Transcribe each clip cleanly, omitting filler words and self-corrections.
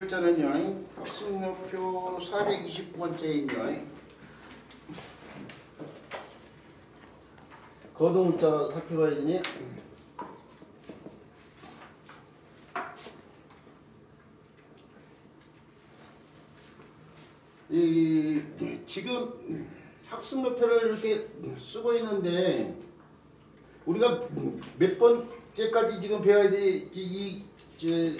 글자는요, 학습목표 420번째인요. 거동자 살펴봐야 되니? 지금 학습목표를 이렇게 쓰고 있는데 우리가 몇 번째까지 지금 배워야 되지?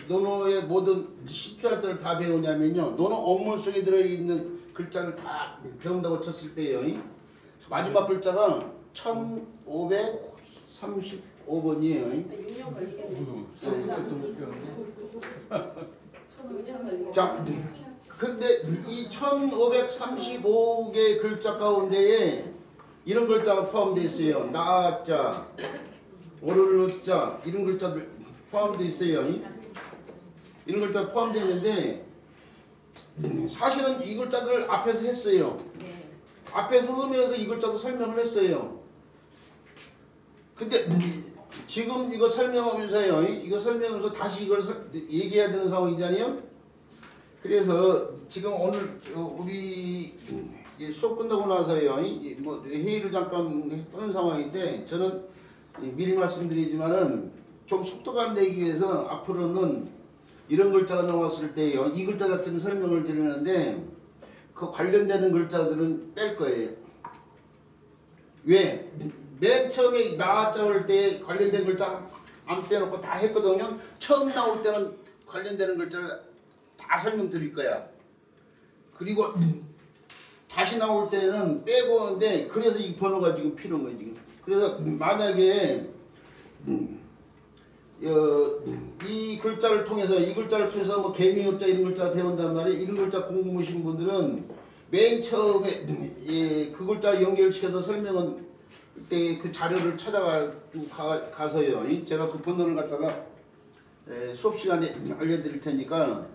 논어의 모든 10자를 다 배우냐면요, 논어 원문 속에 들어있는 글자를 다 배운다고 쳤을 때요, 마지막 글자가 1535번이에요. 6년 걸리겠네. 자, 근데 이 1535개 글자 가운데에 이런 글자가 포함되어 있어요. 나자, 오르르자, 이런 글자들 포함되어 있어요. 이런 글자 포함되어 있는데 사실은 이 글자들을 앞에서 했어요. 앞에서 하면서 이 글자도 설명을 했어요. 근데 지금 이거 설명하면서요, 이거 설명하면서 다시 이걸 얘기해야 되는 상황이잖아요. 그래서 지금 오늘 우리 수업 끝나고 나서요, 뭐 회의를 잠깐 하는 상황인데, 저는 미리 말씀드리지만은 좀 속도감 내기 위해서 앞으로는 이런 글자가 나왔을 때요, 이 글자 자체는 설명을 드리는데 그 관련되는 글자들은 뺄 거예요. 왜? 맨 처음에 나왔을 때 관련된 글자 안 빼놓고 다 했거든요. 처음 나올 때는 관련되는 글자를 다 설명드릴 거야. 그리고 다시 나올 때는 빼고 하는데, 그래서 이 번호가 지금 필요한 거예요, 지금. 그래서 만약에 이 글자를 통해서 뭐 개미어자 이런 글자 배운단 말이에요. 이런 글자 공부하신 분들은 맨 처음에 그 글자 연결시켜서 설명은 그때 그 자료를 찾아가서요, 제가 그 번호를 갖다가 수업 시간에 알려드릴 테니까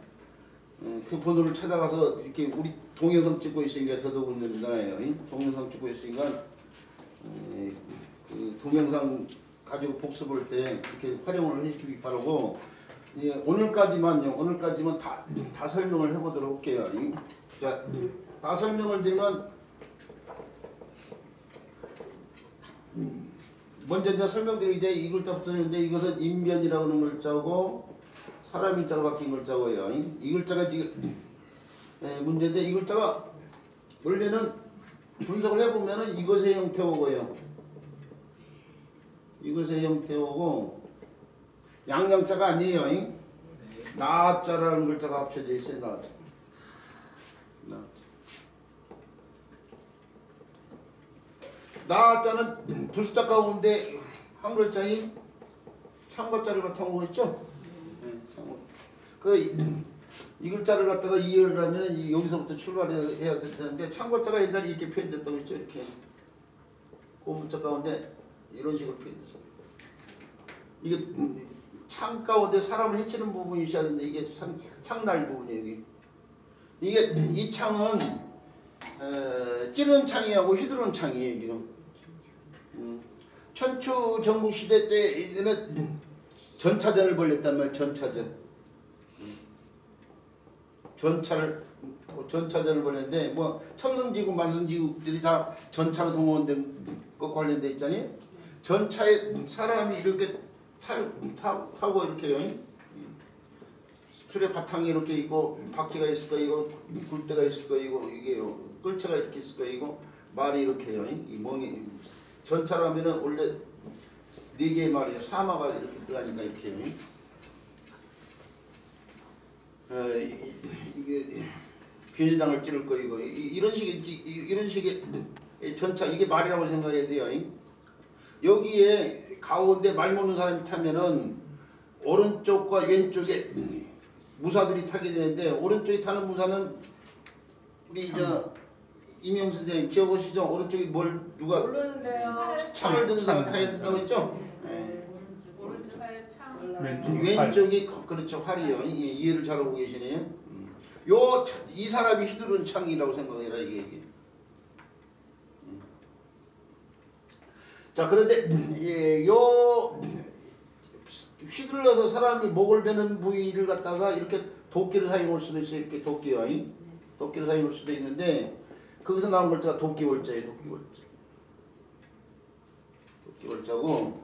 그 번호를 찾아가서 이렇게 우리 동영상 찍고 있으니까 더더군다나요. 동영상 찍고 있으니까 그 동영상 가지고 복습할 때 이렇게 활용을 해주기 바라고, 오늘까지만 다 설명을 해보도록 할게요. 자, 다 설명을 드리면 먼저 이제 설명드리는데, 이 글자부터는 이제 이것은 인변이라고 하는 글자고 사람 인자가 바뀐 글자고요. 이 글자가 지금 문제인데, 이 글자가 원래는 분석을 해보면은 이것의 형태오고요, 이것의 형태오고 양양자가 아니에요. 나자라는 글자가 합쳐져 있어요. 나자. 나자는 부숫자 가운데 한 글자인 창거자를 바탕으로 있죠. 이 글자를 갖다가 이해를 하면 여기서부터 출발해야 되는데, 창거자가 옛날에 이렇게 표현됐다고 했죠. 이렇게 고문자 가운데 이런 식으로 표현됐어요. 이게 창 가운데 사람을 해치는 부분이 있어야 되는데, 이게 창날 부분이에요. 여기. 이 창은 찌르는 창이하고 휘두르는 창이에요. 지금 천추 전국 시대 때는 전차전을 벌였단 말이에요. 전차전을 벌였는데, 뭐 천승지국 만승지국들이 다 전차로 동원된 것 관련돼 있잖아요. 전차에 사람이 이렇게 타고 이렇게요, 수레 바탕이 이렇게 있고 바퀴가 있을 거이고 굴대가 있을 거이고 이게요, 끌채가 이렇게 있을 거이고 말이 이렇게요. 이 멍이 전차라면은 원래 4개의 말이에요. 사마가 이렇게 들어가니까 이렇게요. 이게 비닐장을 찌를 거이고 이런 식의 전차, 이게 말이라고 생각해야 돼요. 여기에 가운데 말 먹는 사람이 타면은 오른쪽과 왼쪽에 무사들이 타게 되는데, 오른쪽에 타는 무사는 우리 이명수 선생님 기억하시죠? 오른쪽이 누가 모르는데요. 창을 드는 사람 타야 된다고 했죠? 오른쪽에 창. 왼쪽이 그렇죠, 활이요. 이해를 잘하고 계시네요. 이 사람이 휘두르는 창이라고 생각해라, 이게. 자, 그런데 요 휘둘러서 사람이 목을 베는 부위를 갖다가 이렇게 도끼를 사용할 수도 있어요. 이렇게 도끼요. 도끼를 사용할 수도 있는데 거기서 나온 글자가 도끼월자예요. 도끼월자. 도끼월자고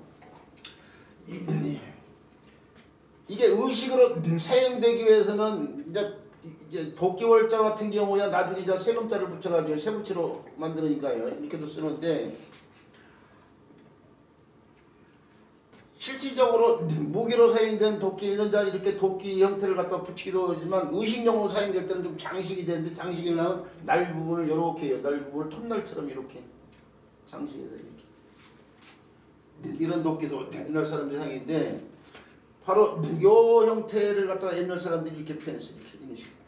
이게 의식으로 사용되기 위해서는 이제 도끼월자 같은 경우야 나중에 이제 세금자를 붙여가지고 세부치로 만드니까요. 이렇게도 쓰는데 실질적으로 무기로 사용된 도끼는 이렇게 도끼 형태를 갖다 붙이기도 하지만 의식용으로 사용될 때는 좀 장식이 되는데 장식이 나면 날 부분을 이렇게 해요. 날 부분을 톱날처럼 이렇게 장식해서 이렇게 이런 도끼도 옛날 사람들이 사용했는데 바로 요 형태를 갖다가 옛날 사람들이 이렇게 표현했어요. 이렇게 이런 식으로.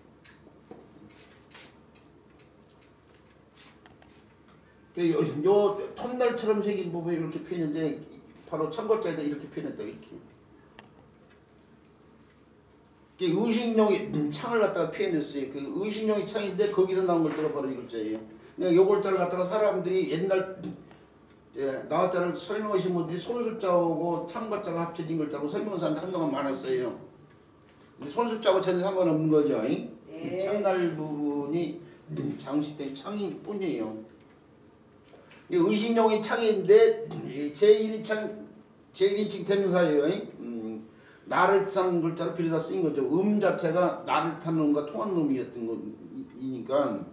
요 톱날처럼 생긴 부분이 이렇게 표현했는데 바로 참고자에다 이렇게 표현했다 이렇게. 의식용이 창을 갖다가 표현했어요. 그 의식용이 창인데 거기서 나온 글자가 바로 이 글자예요. 그러니까 요 글자를 갖다가 사람들이 옛날 나왔자를 설명하신 분들이 손숫자하고 창과자가 합쳐진 글자고 설명한 사람들 한동안 많았어요. 근데 손숫자하고 전혀 상관없는 거죠. 네. 창날 부분이 장식된 창일 뿐이에요. 의식용이 창인데 제1인칭 대명사예요. 나를 타는 글자를 빌려다 쓰인 거죠. 자체가 나를 타는 것과 통하는 의미였던 거니까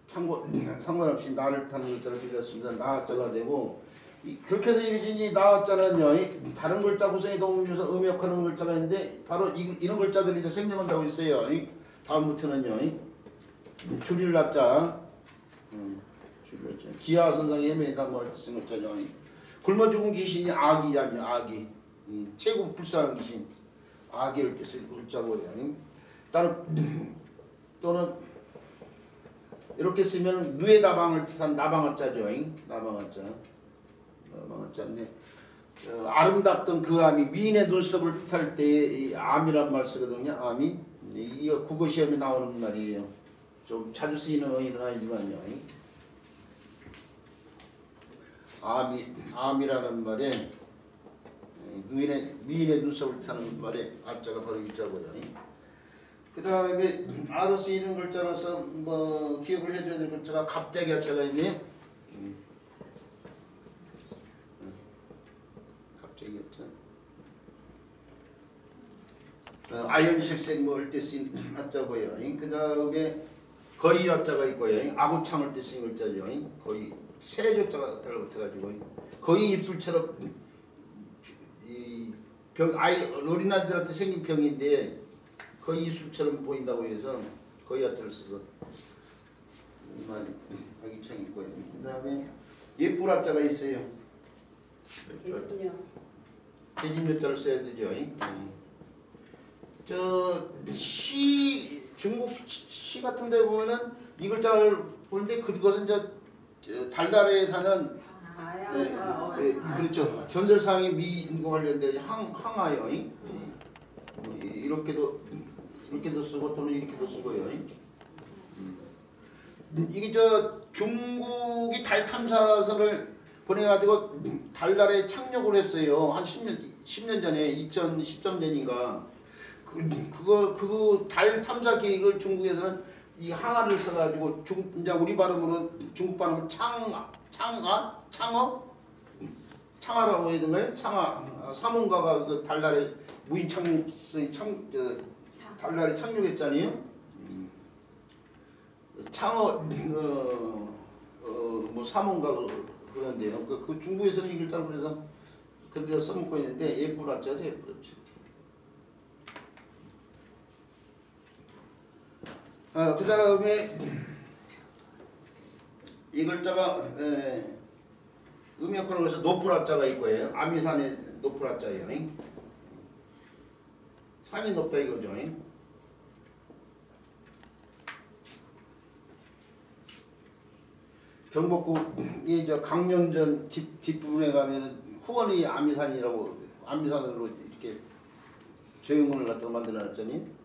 참고 상관없이 나를 타는 글자를 빌렸습니다. 나자가 되고 그렇게 해서 이루어진 나자는요 다른 글자 구성에 도움을 줘서 음역하는 글자가 있는데 바로 이런 글자들이 이제 생성한다고 있어요. 다음부터는요 줄일 나자 기하 선상에 매담을 쓴 글자죠. 굶어 죽은 귀신이 악이 아니야. 악이 최고 불쌍한 귀신 악이를 뜻을 글자고요. 또는 이렇게 쓰면 누에 다방을 뜻한 나방어자죠. 나방어자인데 아름답던 그 암이 미인의 눈썹을 뜻할 때 암이란 말 쓰거든요. 암이 이거 국어 시험에 나오는 말이에요. 좀 자주 쓰이는 어휘는 아니지만요. 암이라는 말에 미인의 눈썹을 뜻하는 말에 암자가 바로 일자고요. 그 다음에 아로 쓰이는 글자로서 뭐 기억을 해줘야 될 글자가 갑자기 자가 있네요. 갑자기 자. 아연실생 뭐할 때 쓰인 한자고요. 그 다음에 거의 자가 있고요. 아구창을 때 쓰인 글자죠. 거의 세조자가 달라붙어가지고 거의 입술처럼 어린아이들한테 생긴 병인데 거의 입술처럼 보인다고 해서 거의 하트를 써서 많이 아기창이 있고요. 그 다음에 예쁘라자가 있어요. 계집여자를 써야 되죠. 중국 시 같은 데 보면은 이 글자를 보는데 그것은 달달에 사는 그렇죠. 전설상의 미인과 관련된 항아요. 이렇게도 쓰고 또는 이렇게도 쓰고요. 이게 중국이 달 탐사선을 보내가지고 달달에 착륙을 했어요. 한 10년 전에 2013 전인가. 그 달 탐사 계획을 중국에서는 이 항아를 써가지고 이제 우리 발음으로는 중국 발음은 창하라고 해야 되나요? 창하 사문가가 그 달달에 무인 착륙 달달에 착륙했잖아요. 창어 뭐 사문가 그런데요. 그 중국에서는 이 글자를 그래서 그런 데서 써먹고 있는데 예쁘라죠, 예쁘죠. 그 다음에 이 글자가 음역하는 것에서 높으라자가 있고요. 아미산의 높으라자예요. 산이 높다 이거죠. 경복궁이 강령전 뒷부분에 가면은 후원이 아미산이라고 아미산으로 이렇게 조형문을 갖다가 만들어놨잖니.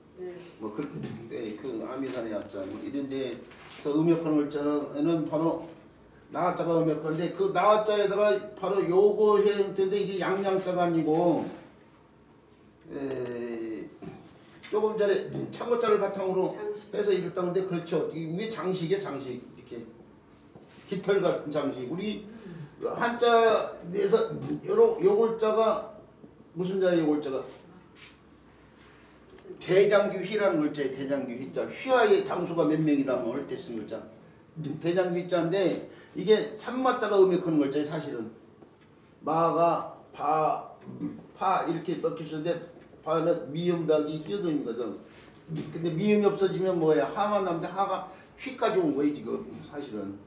그 아미산에 왔자 이런 데서 음역하는 글자는 바로 나자가 음역하는데 그 나자에다가 바로 요거 형태인데 이게 양양자가 아니고 조금 전에 참고자를 바탕으로 장식. 해서 읽었다는데 그렇죠. 이게 장식이에요, 장식. 이렇게 깃털 같은 장식. 우리 한자 내에서 요 골자가 무슨 자예요, 골자가? 대장규 휘라는 글자예요. 대장규 휘자. 휘하의 장수가 몇 명이다 뭐 할 때 쓴 글자. 대장규 휘자인데 이게 삼마자가 음역하는 글자예요, 사실은. 마가 파 이렇게 먹힐 수 있는데 파는 미음 더하기 히읗음이거든. 근데 미음이 없어지면 뭐야? 하만 남는데 하가 휘까지 온 거예요, 지금 사실은.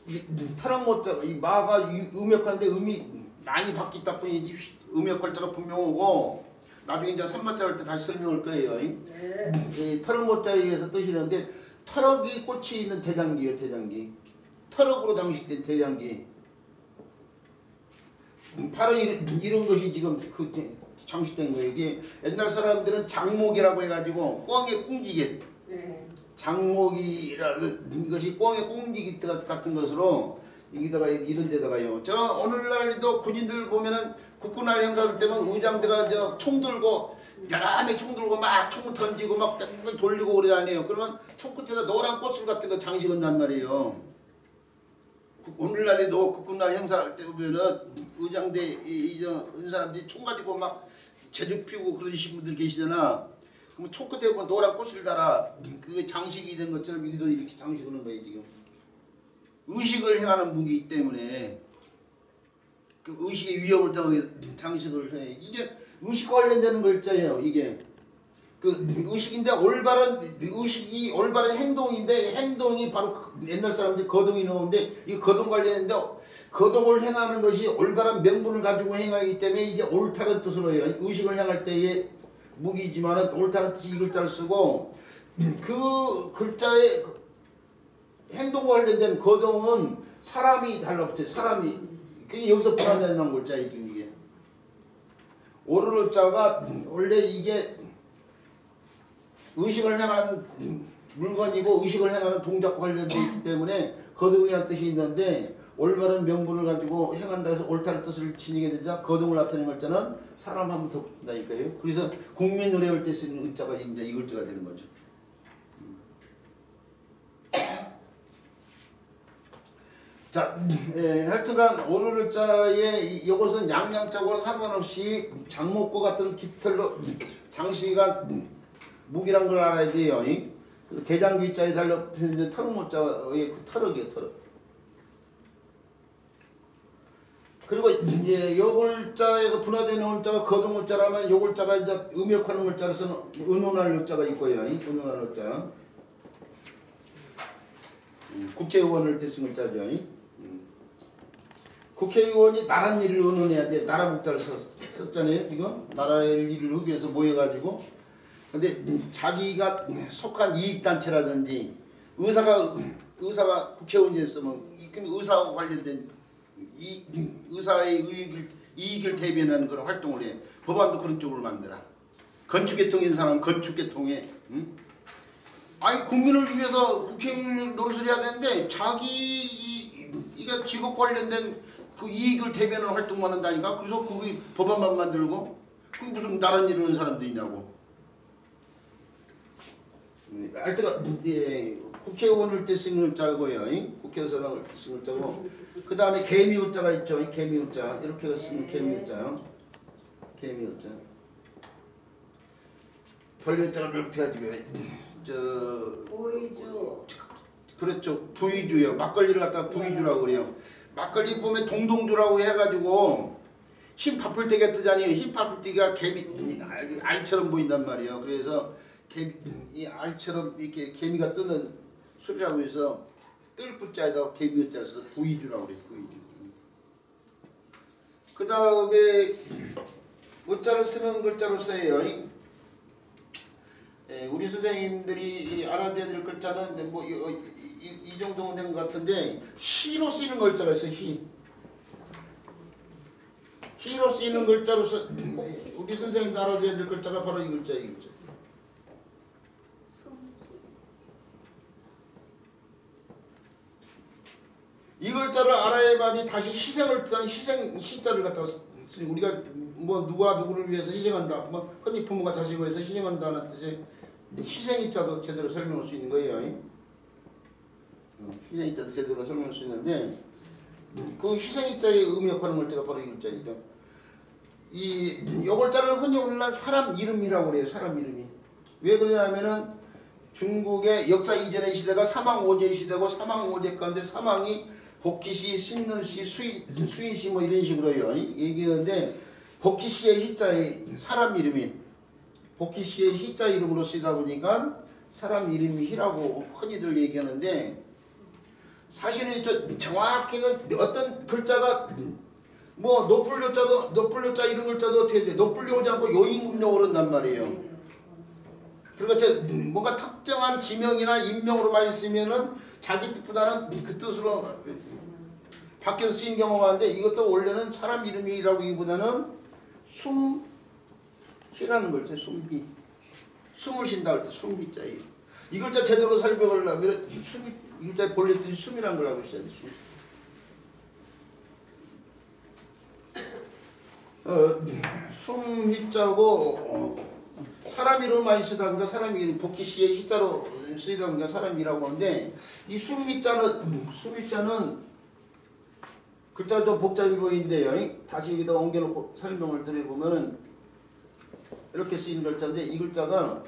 이 타랑모자가 이 마가 음역하는데 음이 많이 바뀌다 뿐이지 음역글자가 분명하고 나중에 이제 삼마자 할 때 다시 설명할 거예요. 네. 이 터럭모자에 의해서 뜻이는데 터럭이 꽂혀 있는 대장기예요, 대장기. 터럭으로 장식된 대장기. 바로 이런 것이 지금 그 장식된 거예요. 이게 옛날 사람들은 장목이라고 해가지고 꿩의 꽁지게 네. 장목이라는 것이 꿩의 꽁지기 같은 것으로 여기다가 이런 데다가요. 저 오늘날도 군인들 보면은 국군날 행사할 때는 의장대가 저 총 들고 여러 명 총 들고 막 총 던지고 막 뺑뺑 돌리고 그러잖아요. 그러면 총 끝에다 노란 꽃술 같은 거 장식한단 말이에요. 오늘날에도 국군날 행사할 때 보면은 의장대 이런 사람들이 총 가지고 막 제주 피우고 그러신 분들 계시잖아. 그럼 총 끝에 보면 노란 꽃을 달아. 그게 장식이 된 것처럼 여기서 이렇게 장식하는 거예요 지금. 의식을 행하는 무기 때문에 그 의식의 위험을 통해서 장식을 해. 이게 의식 관련되는 글자예요. 이게 그 의식인데 올바른 의식이 올바른 행동인데 행동이 바로 옛날 사람들이 거동이 나오는데 이 거동 관련인데 거동을 행하는 것이 올바른 명분을 가지고 행하기 때문에 이게 옳다는 뜻으로 해요. 의식을 행할 때의 무기지만은 옳다는 뜻이 이 글자를 쓰고 그 글자의 행동과 관련된 거동은 사람이 달라붙어요. 사람이 그게 여기서 불안해하는 글자예요. 지금 이게 오르르 자가 원래 이게 의식을 행하는 물건이고 의식을 행하는 동작과 관련되어 있기 때문에 거동이라는 뜻이 있는데 올바른 명분을 가지고 행한다 해서 옳다는 뜻을 지니게 되자 거동을 나타내는 글자는 사람 하면 더 붙는다니까요. 그래서 국민 노래 할 때 쓰는 글자가 이제 이 글자가 되는 거죠. 자, 하여튼간 오르르 자의 이것은 양양자와 상관없이 장목과 같은 깃털로 장식한 무기란 걸 알아야 돼요. 그 대장귀자에 달려있는 터럭모자의 그 터럭이에요, 터럭. 그리고 이제 요 글자에서 분화되는 글자가 거동글자라면 요 글자가 이제 음역하는 글자로서는 은혼할 글자가 있고요. 은혼할 글자. 국회의원을 때 쓴 글자죠. 국회의원이 나라 일을 의논해야 돼. 나라 국자를 썼잖아요. 이거 나라의 일을 하기 위해서 모여가지고. 근데 자기가 속한 이익단체라든지 의사가 국회의원이 쓰면 의사와 관련된 의사의 이익을 대변하는 그런 활동을 해. 법안도 그런 쪽으로 만들어. 건축계통인 사람은 건축계통에. 응? 아니 국민을 위해서 국회의원 노릇을 해야 되는데 이게 직업 관련된 그 이익을 대변하는 활동만 한다니까. 그래서 그게 법안만 만들고 그게 무슨 나라 일을 하는 사람들이냐고. 알때가 국회의원을 때 쓰는 글자고요. 국회의사당을 때 쓰는 글자고. 그 다음에 개미우자가 있죠. 개미우자 이렇게 쓰는 개미우자. 개미우자. 별자가 넓혀가지고 보이주. 그렇죠. 부위주요. 막걸리를 갖다가 부위주라고 그래요. 막걸리 보면 동동주라고 해가지고 흰 파풀떼기가 뜨잖아요. 흰 파풀떼기가 개미 알처럼 보인단 말이에요. 그래서 이 알처럼 이렇게 개미가 뜨는 소리라고 해서 뜰 붙자에다 개미자를 써서 부위주라고 그래요. 부위주. 그 다음에 우자를 쓰는 글자로 써요. 우리 선생님들이 알아야 될 글자는 뭐 이 정도면 된 것 같은데 희로 쓰이는 글자가 있어요. 희로 쓰이는 글자로서 우리 선생님도 알아야 될 글자가 바로 이 글자예요. 이 글자. 이 글자를 알아야만이 다시 희생을 뜻하는 희생 시자를 갖다가 우리가 뭐 누가 누구를 위해서 희생한다. 뭐 흔히 부모가 자식을 위해서 희생한다는 뜻의 희생이자도 제대로 설명할 수 있는 거예요. 희생이자도 제대로 설명할 수 있는데 그 희생이자의 의미역하는 글자가 바로 이 글자이죠. 이 요글자를 흔히 오늘날 사람 이름이라고 그래요. 사람 이름이. 왜 그러냐면은 중국의 역사 이전의 시대가 사망오제의 시대고 사망오제 가운데 사망이 복희시, 신늘시, 수인시 뭐 이런 식으로요. 얘기하는데 복희시의 희자의 사람 이름이 복희시의 희자 이름으로 쓰이다 보니까 사람 이름이 희라고 흔히들 얘기하는데 사실은 정확히는 어떤 글자가 뭐 높을 요자 이런 글자도 어떻게 돼? 높을 요지 않고 요임금용으로 한단 말이에요. 그러니까 뭔가 특정한 지명이나 인명으로 많이 쓰면은 자기 뜻보다는 그 뜻으로 바뀌어서 쓰이는 경우가 많은데 이것도 원래는 사람 이름이라기보다는 숨희라는 글자, 숨희. 숨을 쉰다 할 때 숨희자예요. 이 글자 제대로 설명을 하면 이 글자 본래 뜻이 숨이라는 걸 알고 있어야 돼. 숨희자고 사람 이름 많이 쓰다 보니까 사람 이름 복희시의 희자로 쓰이다 보니까 사람이라고 하는데 이 숨희자는 글자가 좀 복잡해 보이는데요. 다시 여기다 옮겨놓고 설명을 드려보면은 이렇게 쓰이는 글자인데 이 글자가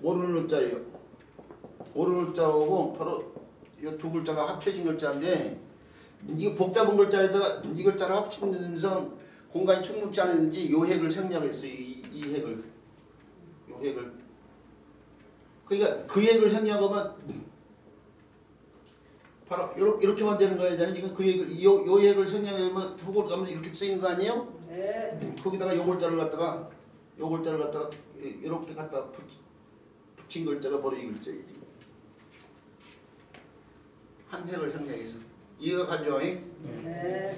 오르는 글자예요. 오르는 글자하고 바로 이 두 글자가 합쳐진 글자인데 이거 복잡한 글자에다가 이 글자를 합치면서 공간이 충분치 않았는지 요 핵을 생략했어요. 이 핵을. 요 핵을. 그러니까 그 핵을 생략하면 바로 이렇게만 되는 거야. 지금 그 핵을 요 핵을 생략하면 속으로 가면 이렇게 쓰이는 거 아니에요? 네. 거기다가 요 글자를 갖다가 이렇게 갖다 붙인 글자가 바로 이 글자예요. 한 획을 생략해서 이해가 가죠? 네.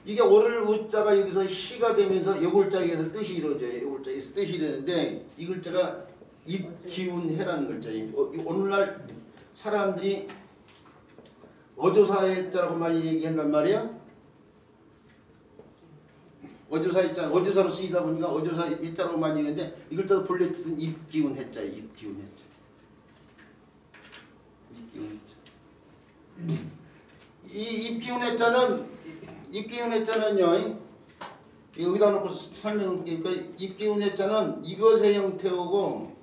이게 오를 우자가 여기서 희가 되면서 요 글자에서 뜻이 이루어져요. 요 글자에서 뜻이 이루어지는데 이 글자가 입기운해라는 글자예요. 오늘날 사람들이 어조사해자라고 많이 얘기한단 말이야. 어조사해자, 어조사로 쓰이다 보니까 어조사해자라고 많이 얘기하는데 이 글자도 본래 뜻은 입기운해자예요. 입기운해자. 이 입기운해자는요. 여기다 놓고 설명드리니까 입기운해자는 이것의 형태고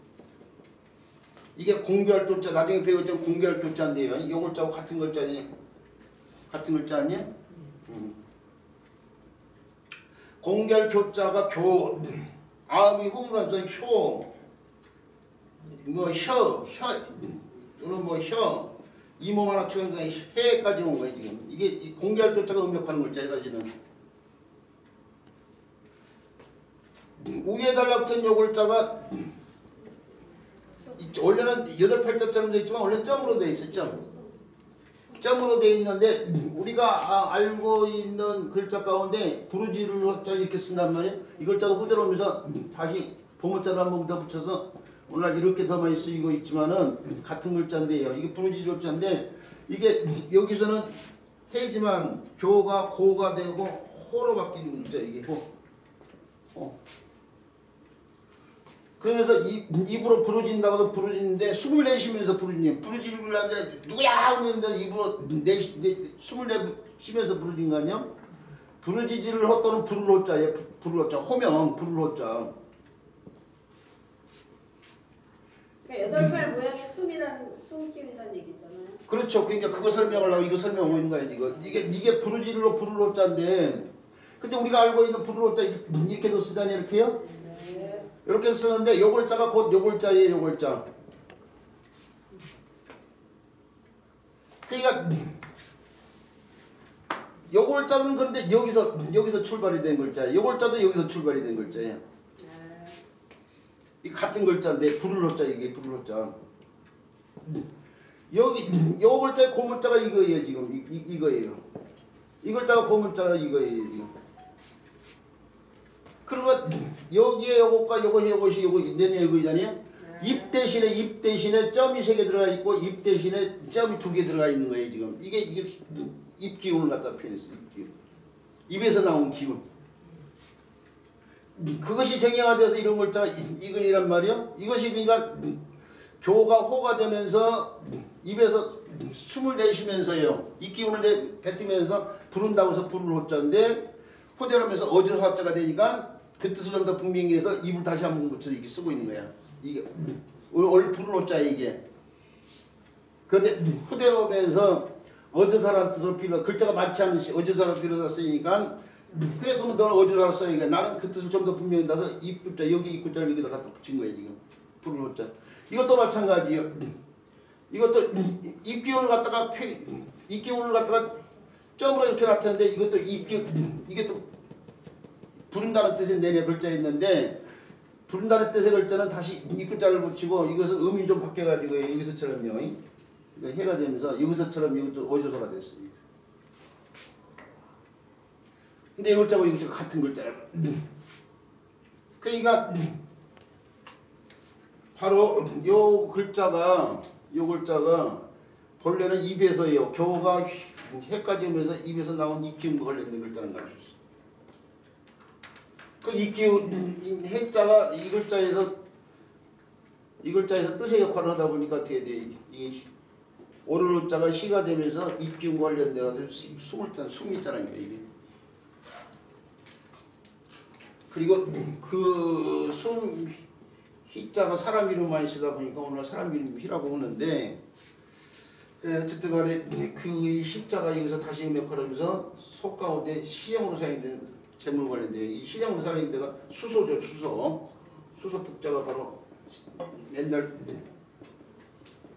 이게 공별조자 나중에 배우자는 공별조자인데요. 이 글자하고 같은 글자 아니야? 공별조자가 교 아음이 hum으로서 혀 이몸 하나 추가해서 해까지 온 거예요. 지금 이게 공별조자가 음력하는 글자예요. 사실은 위에 달라붙은 요 글자가 원래는 8팔자처럼 되어 있지만 원래 점으로 되어 있었죠. 점으로 되어 있는데 우리가 알고 있는 글자 가운데 부르지를 허자 이렇게 쓴단 말이에요. 이 글자도 그대로 오면서 다시 보모자를 한 번 더 붙여서 오늘 이렇게 더 많이 쓰이고 있지만은 같은 글자인데요. 이게 부르지 조자인데 이게 여기서는 해지만 교가 고가 되고 호로 바뀌는 글자 이게 호. 그러면서 입으로 부르진다고도 부르지는데 숨을 내쉬면서 부르지는 부르지를 하는데 누구야 하면서 입으로 숨을 내쉬면서 부르진 거 아니야? 부르지지를 헛도는 부를 호자예요. 부를 호자 호명 부를 호자. 그러니까 8발 모양의 숨기운이라는 얘기잖아요. 그렇죠. 그러니까 그거 설명하려고 이거 설명하고 있는 거야. 이게 부르지를로 부를 호자인데 근데 우리가 알고 있는 부를 호자 이렇게도 쓰다니 이렇게요? 네. 이렇게 쓰는데 요 글자가 곧 요 글자예요. 요 글자. 그러니까 요 글자는 근데 여기서 출발이 된 글자예요. 요 글자도 여기서 출발이 된 글자예요. 네. 이 같은 글자인데 부를 호자 이게 부를 호자. 여기 요 글자의 고문자가 이거예요. 지금 이거예요. 이 글자가 고문자가 이거예요. 지금. 그러면 여기에 요것과 요것이 요거 내내 이거잖아요. 입 대신에 점이 3개 들어가 있고 입 대신에 점이 2개 들어가 있는 거예요. 지금 이게 입 기운을 갖다 표현했어요. 입 기운. 입에서 나온 기운. 그것이 정형화돼서 이런 글자가 이거이란 말이요. 이것이 그러니까 교가 호가 되면서 입에서 숨을 내쉬면서요. 이 기운을 뱉으면서 부른다고 해서 부를 호자인데 호대하면서 어디서 화자가 되니까 그 뜻을 좀 더 분명히 해서 입을 다시 한번 붙여서 이렇게 쓰고 있는 거야. 이게 원래 부를 호자야 이게. 그런데 호대로 오면서 어조사라는 뜻으로 빌어 글자가 많지 않은 시 어조사로 빌어다 쓰니까 그래 그러면 너는 어조사로 써야겠 나는 그 뜻을 좀 더 분명히 나서 입글자 여기 입글자를 여기다 갖다 붙인 거야 지금 부를 호자. 이것도 마찬가지예요. 이것도 입기운을 갖다가 입기운을 갖다가 점으로 이렇게 나타내는데 이것도 이게 또 부른다는 뜻의 내내 글자 있는데 부른다는 뜻의 글자는 다시 입글자를 붙이고 이것은 음이 좀 바뀌어가지고 여기서처럼요. 해가 되면서 여기서처럼 이것도 어조서가 됐어요. 근데 이 글자고 이 글자가 같은 글자예요. 그러니까 바로 요 글자가 본래는 입에서요. 교가 해까지 오면서 입에서 나온 이 기운과 관련된 글자는 걸 수 있어요. 그 이 기운 해자가 이 글자에서 뜻의 역할을 하다 보니까 어떻게 돼? 이 오를 자가 희가 되면서 입 기운 관련돼서 숨이 있잖아요. 이게. 그리고 그 희자가 사람 이름 많이 쓰다 보니까 오늘 사람 이름 희라고 하는데 어쨌든 간에 그 희자가 여기서 다시 음역하면서 속 가운데 시형으로 사용된 재물 관련돼요. 이 시형으로 사용된 데가 수소죠. 수소 특자가 바로 옛날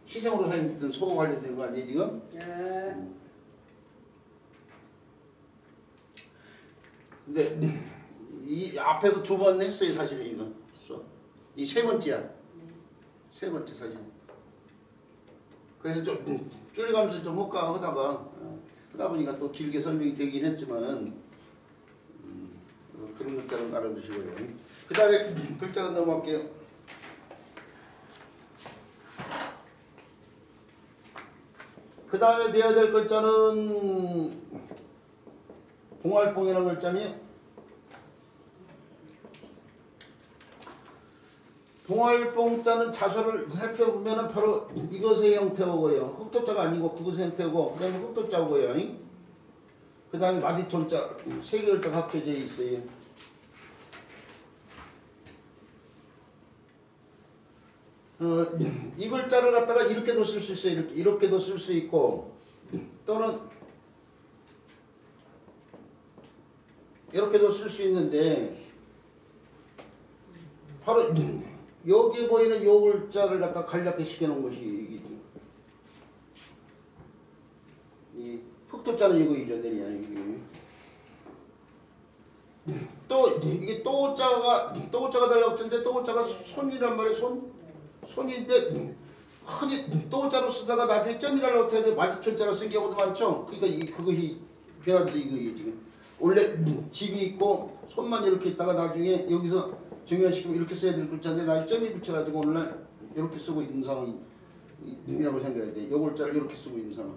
희생으로 사용됐던 소 관련된 거 아니에요 지금? 네. 근데 이 앞에서 두 번 했어요 사실은 이거. 이 세 번째야. 세 번째 사실. 그래서 좀 줄여가면서 좀 하다가 하다 보니까 또 길게 설명이 되긴 했지만은 그런 글자는 알아두시고요. 그 다음에 글자로 넘어갈게요. 그 다음에 배워야 될 글자는 봉알봉이라는 글자네요. 봉알봉자는 자소를 살펴보면 바로 이것의 형태고요. 흑도자가 아니고 그것의 형태고 그 다음에 흑도자고요. 그 다음에 마디촌자 세 개 글자가 합쳐져 있어요. 이 글자를 갖다가 이렇게도 쓸 수 있어요. 이렇게도 쓸 수 있고 또는 이렇게도 쓸 수 있는데 바로 여기 보이는 요 글자를 갖다 간략하게 시켜놓은 것이 이게 이 흑도자는 이거이죠, 내리야 이게. 또 이게 또자가 달라고 했는데 또자가 손이란 말이에요. 손인데 흔히 또자로 쓰다가 나중에 점이 달라고 했는데 마지촌자로 쓴 경우도 많죠. 그러니까 그것이 변화돼서 이거예요 지금. 원래 집이 있고 손만 이렇게 있다가 나중에 여기서 정연시키면 이렇게 써야 될 글자인데 나 점이 붙여가지고 오늘날 이렇게 쓰고 있는 상황이라고 생각해야 돼. 요 글자를 이렇게 쓰고 있는 상황.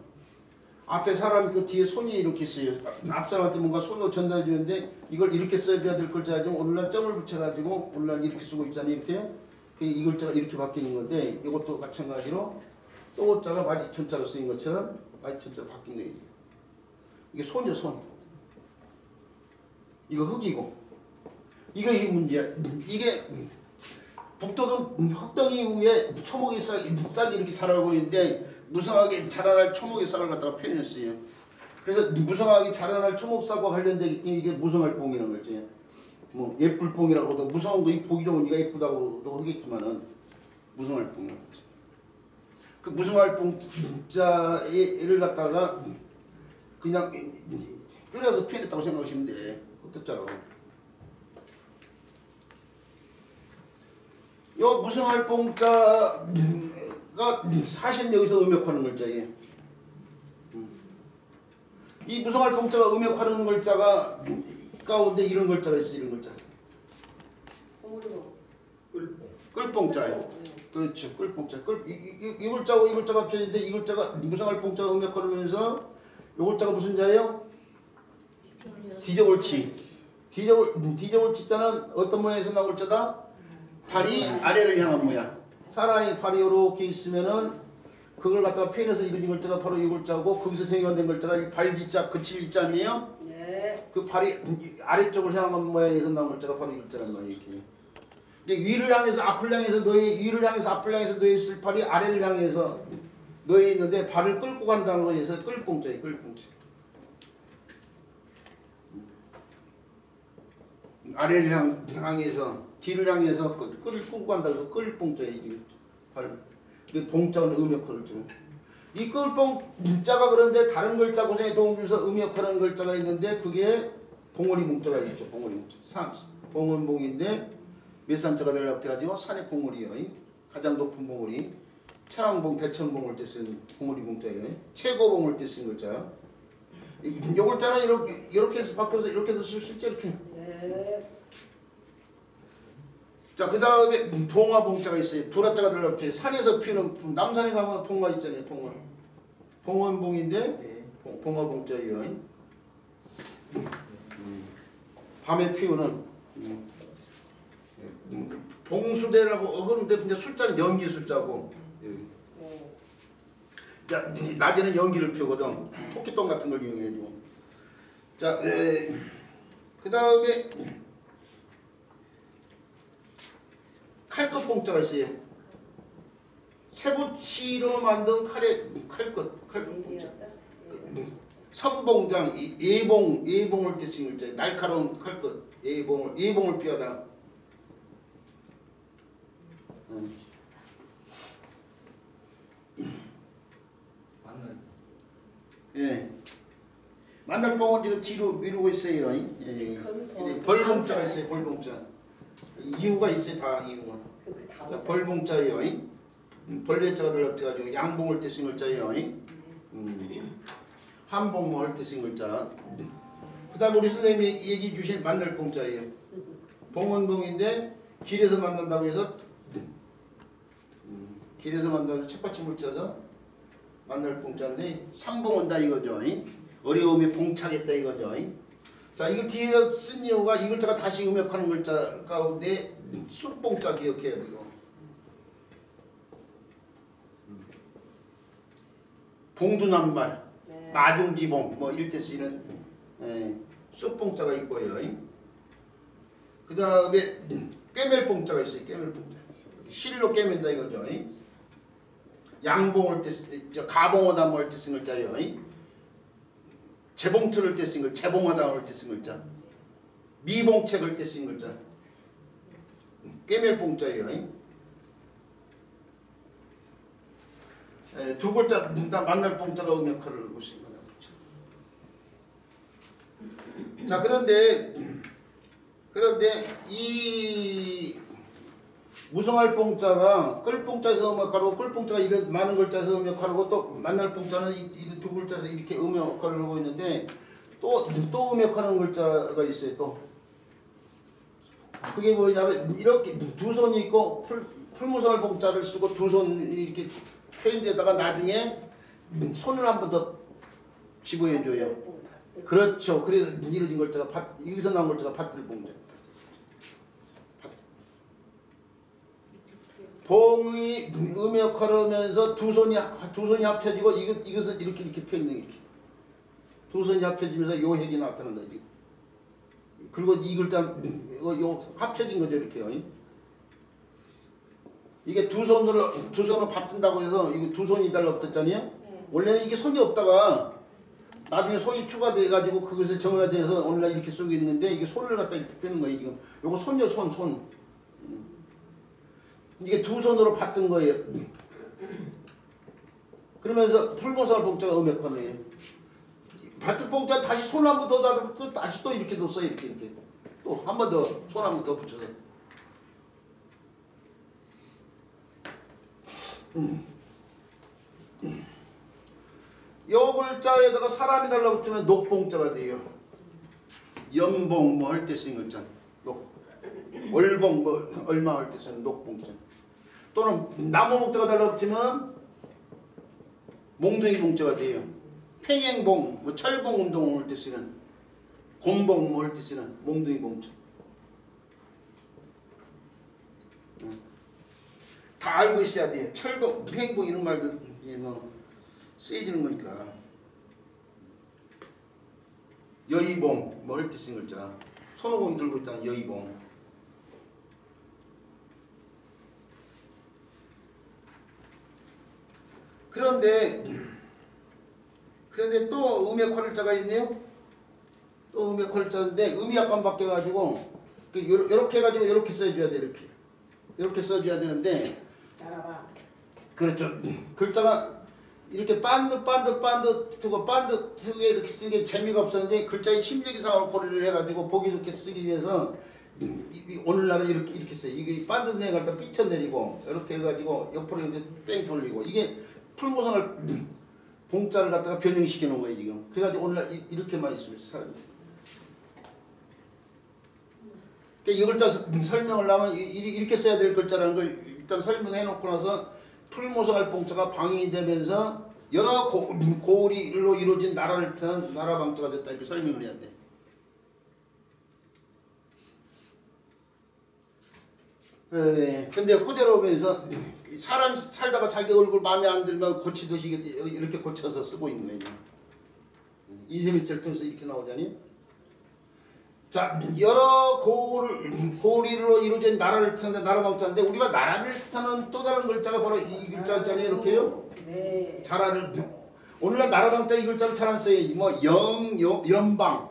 앞에 사람 그 뒤에 손이 이렇게 있어요. 앞 사람한테 뭔가 손으로 전달해 주는데 이걸 이렇게 써야 될 글자지 오늘날 점을 붙여가지고 오늘날 이렇게 쓰고 있잖아요. 이렇게. 이 글자가 이렇게 바뀌는 건데 이것도 마찬가지로 또 글자가 마지촌자로 쓰인 것처럼 마지촌자로 바뀐 거예요. 이게 손이요 손. 이거 흙이고 이게 문제야. 이게 북도는 흙덩이 위에 초목이 싹이 이렇게 자라고 있는데 무성하게 자라날 초목의 싹을 갖다가 표현했어요. 그래서 무성하게 자라날 초목싹과 관련되기 때문에 이게 무성할봉이라는 거지. 뭐 예쁠봉이라고도 무성한 거 보기 좋으니까 예쁘다고도 하겠지만은 무성할봉이라고 하죠. 그 무성할봉자를 갖다가 그냥 줄여서 표현했다고 생각하시면 돼. 흑자로. 요 무성할봉자가 사실 여기서 음역하는 글자예요. 이 무성할봉자가 음역하는 글자가 가운데 이런 글자가 있어. 이런 글자. 끌봉자예요. 그렇죠. 끌봉자. 이 글자하고 이 글자가 합쳐지는데 이 글자가 무성할봉자가 음역하면서 이 글자가 무슨 자예요? 디저볼치. 디저울 지자는 어떤 모양에서 나올 자다? 발이 아래를 향한 모양. 사람이 발이 이렇게 있으면은 그걸 갖다가 표현해서 이루어진 글자가 바로 이 글자고 거기서 정의된 글자가 이 발지자, 그칠지자 아니에요? 네. 그 발이 아래쪽을 향한 모양에서 나온 글자가 바로 이 글자란 말이에요. 이렇게. 근데 위를 향해서 앞을 향해서 위를 향해서 앞을 향해서 놓여 있을 발이 아래를 향해서 놓여 있는데 발을 끌고 간다는 거에서 끌봉자예요. 끌봉자. 아래를 향해서 뒤를 향해서 끌고 간다고 해서 끌봉자예요. 발. 이 봉자는 음역할을 줘. 이 끌봉자가 그런데 다른 글자 구성에 도움 주면서 음역하는 글자가 있는데 그게 봉오리 봉자가 있죠. 봉오리 봉자. 산 봉원봉인데 몇 산자가 되려고 해가지고 산의 봉오리요. 가장 높은 봉오리. 천왕봉, 대천봉을 때 쓴 봉오리 봉자예요. 최고봉을 때 쓴 글자. 이 글자는 이렇게 해서 바꿔서 이렇게 해서 쓸 수 있죠. 이렇게. 네. 자, 그 다음에 봉화봉자가 있어요. 불화자가 들어가면 산에서 피는 남산에 가면 봉화 있잖아요. 봉화. 봉원봉인데 봉화봉자예요. 밤에 피우는 봉수대라고 그런데 근데 숫자는 연기 숫자고. 자, 낮에는 연기를 피우거든. 토끼똥 같은 걸 이용해가지고. 자, 그 다음에 칼끝봉자가 있어요. 쇠붙이로 만든 칼끝봉자. 선봉장, 예봉을 뜻인 글자예요. 날카로운 칼끝, 예봉을 피하다. 예. 만날봉은 지금 뒤로 미루고 있어요. 예. 벌봉자가 있어요. 벌봉자. 이유가 있어요. 다 이유가. 자, 벌봉자예요. 벌레자가 들어가지고 양봉을 뜻인 글자예요. 한봉을 뜻인 글자. 그 다음 우리 선생님이 얘기해 주신 만날봉자예요. 봉원봉인데 길에서 만난다고 해서 길에서 만나서 책받침을 쳐서 만날봉자인데 상봉한다 이거죠. 어려움에 봉착했다 이거죠. 자, 이거 뒤에 쓴 이유가 이 글자가 다시 음역하는 글자 가운데 쑥봉자 기억해야 되고. 봉두남발, 네. 마중지봉 뭐 이럴 때 쓰이는 쑥봉자가 있고요. 그 다음에 꿰멜봉자가 있어요. 꿰멜봉자. 실로 꿰맨다 이거죠. 양봉을 때 가봉하다 뭘 때 쓴 글자예요. 재봉틀을 때 쓴 글자, 재봉하다를 때 쓴 글자. 미봉책을 때 쓴 글자. 꿰멜봉자예요. 두 글자 다 만날 봉자가 음역할을 하고 있습니다. 자, 그런데 이 무성할 봉자가 끌봉자에서 음역하고 끌봉자가 이런 많은 글자에서 음역하고 또 만날 봉자는 이 두 글자에서 이렇게 음역할을 하고 있는데 또 음역하는 글자가 있어요. 또 그게 뭐냐면 이렇게 두 손이 있고 풀무성할 봉자를 쓰고 두 손이 이렇게 표현되다가 나중에 손을 한 번 더 집어해줘요. 그렇죠. 그래서 이루어진 글자가 여기서 나온 글자가 밭들봉자. 봉이 음역하면서 두 손이 합쳐지고 이것은 이렇게 표현돼 이렇게 두 손이 합쳐지면서 요 핵이 나타난 거지. 그리고 이 글자 요 합쳐진 거죠 이렇게요. 이게 두 손으로 받든다고 해서 이거 두 손이 달라붙었잖아요. 원래는 이게 손이 없다가 나중에 손이 추가돼가지고 그것을 정의가 돼서 오늘날 이렇게 쓰고 있는데 이게 손을 갖다 이렇게 빼는 거예요 지금. 요거 손이요 손. 이게 두 손으로 받든 거예요. 그러면서 풀무성할 봉자가 음역하는 거예요. 받들 봉자 다시 손 한 번 더 닫으면 다시 또 이렇게 뒀어요 이렇게 또 한 번 더 손 한 번 더 붙여서. 요 글자에다가 사람이 달라붙으면 녹봉자가 돼요. 연봉 뭐 할 때 쓰는 글자. 월봉 뭐 얼마 할 때 쓰는 녹봉자. 또는 나무 목자가 달라붙으면 몽둥이 봉자가 돼요. 팽행봉 뭐 철봉 운동을 할 때 쓰는 곰봉 뭘 뜻이는 몽둥이 봉투. 다 알고 있어야 돼. 철봉, 팽봉 이런 말들 뭐 쓰여지는 거니까. 여의봉 뭘 뜻인 글자. 손오공이 들고 있다는 여의봉. 그런데 또 음액활자가 있네요. 또 음액활자인데 음이 약간 바뀌어가지고 이렇게 해가지고 이렇게 써줘야 돼. 이렇게 써줘야 되는데 따라봐. 그렇죠. 글자가 이렇게 반듯하고 반듯하게 이렇게 쓰는 게 재미가 없었는데 글자의 심력 이상을 고려를 해가지고 보기 좋게 쓰기 위해서 오늘날은 이렇게 써요. 이게 반듯해 갈 때 삐쳐내리고 이렇게 해가지고 옆으로 이렇게 뺑 돌리고 이게 풀모상을 봉자를 갖다가 변형시켜 놓은 거예요 지금. 그래가지고 오늘날 이렇게만 있으면 이 글자 설명을 하면 이렇게 써야 될 글자라는 걸 일단 설명해 놓고 나서 풀모성할 봉자가 방영이 되면서 여러 고리로 이루어진 나라를 뜻하는 나라방자가 됐다 이렇게 설명을 해야 돼. 근데 후대로 오면서 사람 살다가 자기 얼굴 마음에 안 들면 고치듯이 이렇게 고쳐서 쓰고 있는 거예요. 인쇄미체를 통해서 이렇게 나오자니. 자, 여러 고리로 이루어진 나라를 뜻하는 나라방자인데 우리가 나라를 뜻하는 또 다른 글자가 바로 이 글자잖아요. 이렇게요. 네. 잘하는 오늘날 나라방자 이 글자를 잘 안 써요. 뭐 연방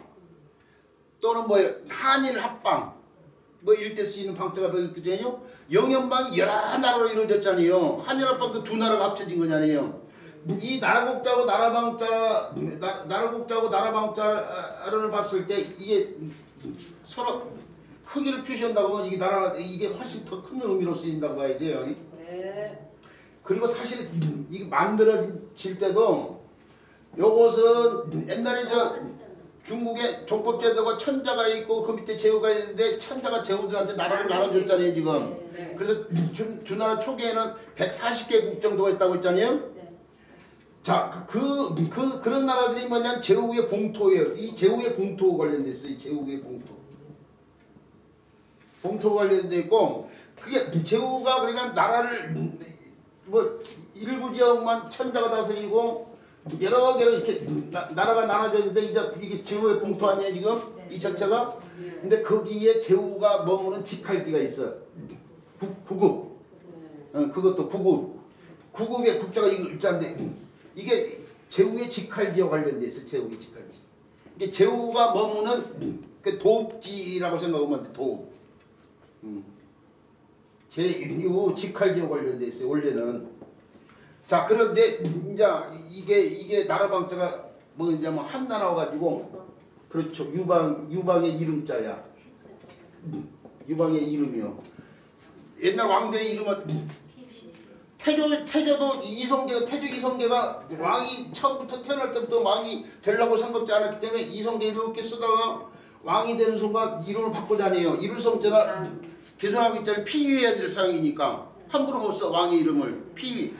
또는 뭐 한일 합방 뭐 이럴 때 쓰이는 방자가 뭐 있거든요. 영연방이 여러 나라로 이루어졌잖아요. 한일 합방도 두 나라가 합쳐진 거잖아요. 이 나라국자하고 나라방자를 봤을 때 이게 서로 크기를 표시한다고 하면 이게 훨씬 더 큰 의미로 쓰인다고 봐야 돼요. 네. 그리고 사실 이게 만들어질 때도 요것은 옛날에 중국에 종법제도가 천자가 있고 그 밑에 제후가 있는데 천자가 제후들한테 나라를 나눠줬잖아요 지금. 네. 그래서 주나라 초기에는 140개국 정도가 있다고 했잖아요. 자, 그런 나라들이 뭐냐면 제후의 봉토예요. 이 제후의 봉토 관련돼 있어요. 이 제후의 봉토. 봉토 관련돼 있고 그게 제후가 그러니까 나라를 뭐 일부 지역만 천자가 다스리고 여러 개로 이렇게 나라가 나눠져 있는데 이제 이게 제후의 봉토 아니에요 지금 이 전체가. 근데 거기에 제후가 머무는 직할지가 있어. 구급. 그것도 구급의 국자가 이 글자인데. 이게 제후의 직할지와 관련돼 있어. 제후의 직할지. 이게 제후가 머무는 그 도읍지라고 생각하면 돼. 도읍. 제후 직할지와 관련돼 있어요. 원래는. 자 그런데 이제 이게 나라방자가 뭐 이제 뭐 한 나라 가지고 그렇죠. 유방의 이름자야. 유방의 이름이요. 옛날 왕들의 이름은 태조도 태조 이성계가 왕이 처음부터 태어날 때부터 왕이 되려고 생각지 않았기 때문에 이성계 이렇게 쓰다가 왕이 되는 순간 이름을 바꾸자네요. 이룰성자나 개선하고 있자를 피위해야 될 상황이니까 함부로 못 써. 왕의 이름을 피위.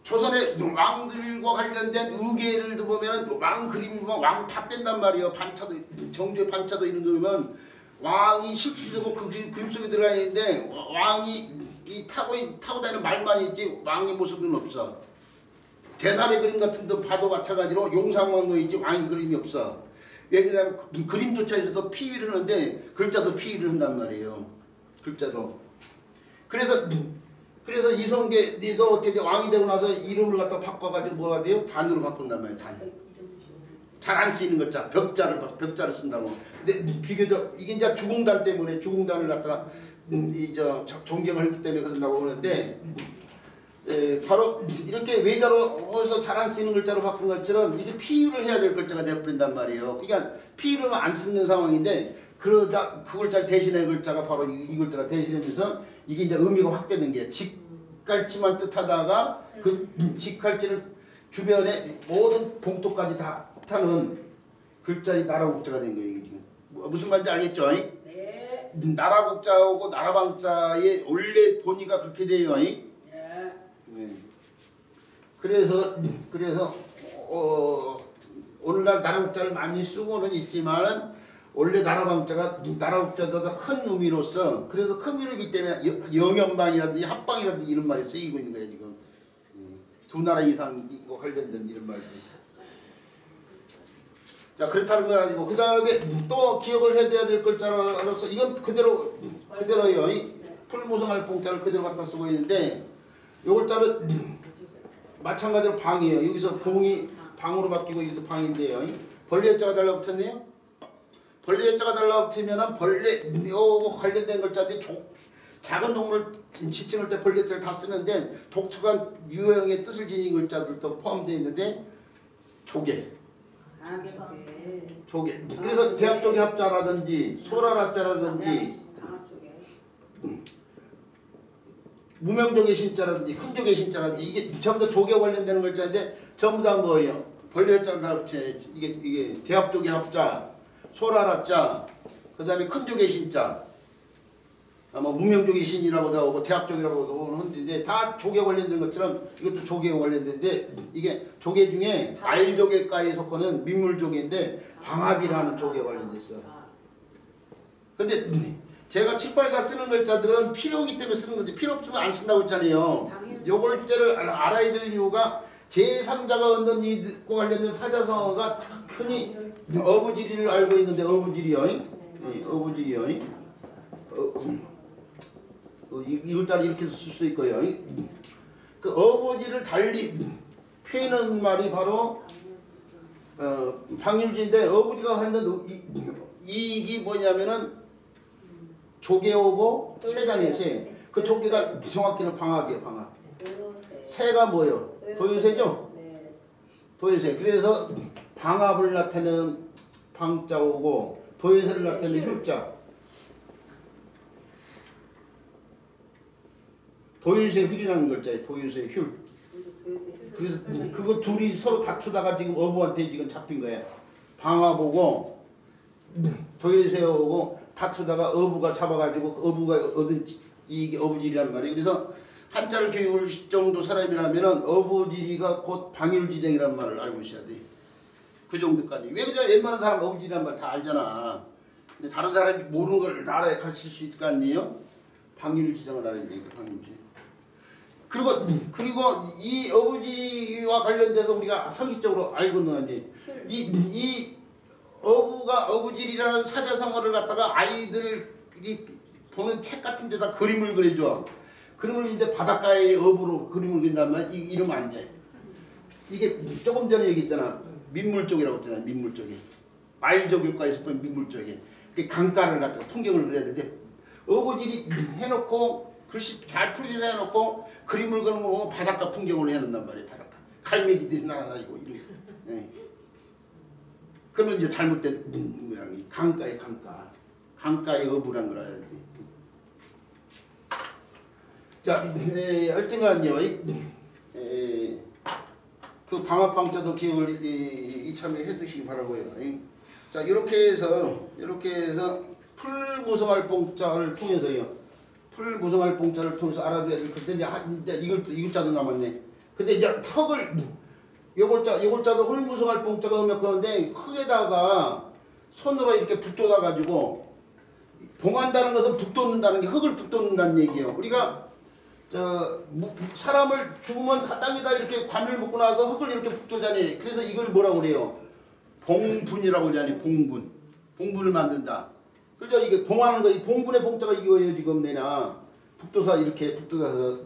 조선의 왕들과 관련된 의계를 보면은 왕 그림 보면 왕 다 뺀단 말이에요. 반차도 정조의 반차도 이런 거 보면 왕이 실질적으로 그 그림 속에 들어가 있는데 왕이 타고 다니는 말만 있지 왕의 모습은 없어. 대사의 그림 같은 데 봐도 마찬가지로 용상왕도 있지 왕의 그림이 없어. 왜 그러냐면 그림조차 있어도 피위를 하는데 글자도 피위를 한단 말이에요. 글자도. 그래서 이성계도 어떻게 왕이 되고 나서 이름을 갖다 바꿔가지고 뭐가 돼요? 단으로 바꾼단 말이에요. 단. 잘 안 쓰이는 글자, 벽자를 쓴다고. 근데 비교적 이게 이제 주공단 때문에 주공단을 갖다가 존경을 했기 때문에 그런다고 하는데 바로 이렇게 외자로서 잘 안 쓰이는 글자로 바꾼 것처럼 이게 피유를 해야 될 글자가 되어버린단 말이에요. 그러니까 피유를 안 쓰는 상황인데 그러자 그 글자를 대신할 글자가 바로 이 글자가 대신하면서 이게 이제 의미가 확대된 게 직갈치만 뜻하다가 그 직갈치를 주변에 모든 봉토까지 다 뜻하는 글자의 나라국자가 된 거예요. 지금 무슨 말인지 알겠죠? 네. 나라국자하고 나라방자의 원래 본의가 그렇게 돼요. 네. 네. 그래서 오늘날 나라국자를 많이 쓰고는 있지만 원래 나라방자가 나라국자보다 큰 의미로서 그래서 큰 의미이기 때문에 영연방이라든지 합방이라든지 이런 말이 쓰이고 있는 거예요 지금. 두 나라 이상 관련된 이런 말들이. 자 그렇다는 건 아니고 그 다음에 또 기억을 해둬야 될 글자로서 이건 그대로요. 이 풀무성할 봉자를 그대로 갖다 쓰고 있는데 이 글자는 마찬가지로 방이에요. 여기서 봉이 방으로 바뀌고 이것도 방인데요. 벌레 자가 달라붙었네요. 벌레 자가 달라붙으면 벌레 요 관련된 글자인데 작은 동물 지칭할 때 벌레 자를 다 쓰는데 독특한 유형의 뜻을 지닌 글자들도 포함되어 있는데 조개. 조개. 그래서 대합조개 합자라든지 소라라자라든지 무명조개 신자라든지 큰조개 신자라든지 이게 전부 다 조개 관련되는 글자인데 전부 다 뭐예요? 벌레 자가 달라붙어요. 이게 대합조개 합자, 소라라자, 그 다음에 큰조개 신자. 뭐 무명조개 신이라고도 하고 대합조개라고도 하는데 다 조개 관련된 것처럼 이것도 조개 관련된데 이게 조개 중에 알조개과에 속하는 민물조개인데 방합이라는 조개 관련돼 있어. 근데 제가 칠판에다 쓰는 글자들은 필요이기 때문에 쓰는 거지 필요 없으면 안 쓴다고 했잖아요. 요 글자를 알아야 될 이유가 제3자가 얻는 이과 관련된 사자성어가 흔히 어부지리를 알고 있는데 어부지리요. 어부지리요. 이 글자를 이렇게 쓸 수 있고요. 그 어부지를 달리 표현하는 말이 바로 방률지인데 어부지가 하는 이익이 뭐냐면은 조개오고 새잖아요. 새. 그 조개가 정확히는 방합이에요. 방합. 새가 뭐예요? 도요새죠? 도요새. 그래서 방합을 나타내는 방자오고 도요새를 나타내는 흉자. 도요새 휠이라는 글자예요. 도요새 휠. 그래서 그거 둘이 서로 다투다가 지금 어부한테 지금 잡힌 거예요. 방화보고 도요새하고 다투다가 어부가 잡아가지고 어부가 얻은 이게 어부지리란 말이에요. 그래서 한자를 교육을 정도 사람이라면은 어부지리가 곧 방율지정이라는 말을 알고 있어야 돼. 그 정도까지. 왜 그냥 웬만한 사람 어부지리란 말 다 알잖아. 근데 다른 사람이 모르는 걸 나라에 가르칠 수 있을 거 아니에요? 방율지정을 알아야 되니까 방율지. 그리고 이 어부지와 관련돼서 우리가 상식적으로 알고 있는 게 이 어부가 어부지리라는 사자성어를 갖다가 아이들이 보는 책 같은 데다 그림을 그려줘. 그림을 이제 바닷가에 어부로 그림을 그린다면 이러면 안 돼. 이게 조금 전에 얘기했잖아. 민물 쪽이라고 했잖아. 민물 쪽에. 말조교과에서 본 민물 쪽에. 강가를 갖다가 풍경을 그려야 되는데 어부지리 해놓고 글씨 잘 풀이를 해놓고 그림을 그리는 거 보면 바닷가 풍경을 해놓는단 말이에요. 바닷가. 갈매기들이 날아다니고 이런. 네. 그러면 이제 잘못된 모양이 강가의 강가. 강가의 어부란 걸 알아야 돼. 자, 얼등간요. 그 방합방자도 기억을 이참에 해두시기 바라고요. 자, 이렇게 해서 풀무성할 봉자를 통해서요. 풀무성할 봉자를 통해서 알아둬야 될 건데 이제 이 글자도 남았네. 근데 이제 턱을 요 글자도 풀무성할 봉자가 음역하는데 흙에다가 손으로 이렇게 북돋아 가지고 봉한다는 것은 북돋는다는 게 흙을 북돋는다는 얘기예요. 우리가 사람을 죽으면 땅에다 이렇게 관을 묶고 나서 흙을 이렇게 북돋잖아요. 그래서 이걸 뭐라고 그래요? 봉분이라고 그러잖아요. 봉분을 만든다. 그죠? 이게 봉하는 거, 이 봉분의 봉자가 이거예요. 지금 내나 북돋아 이렇게 북돋아서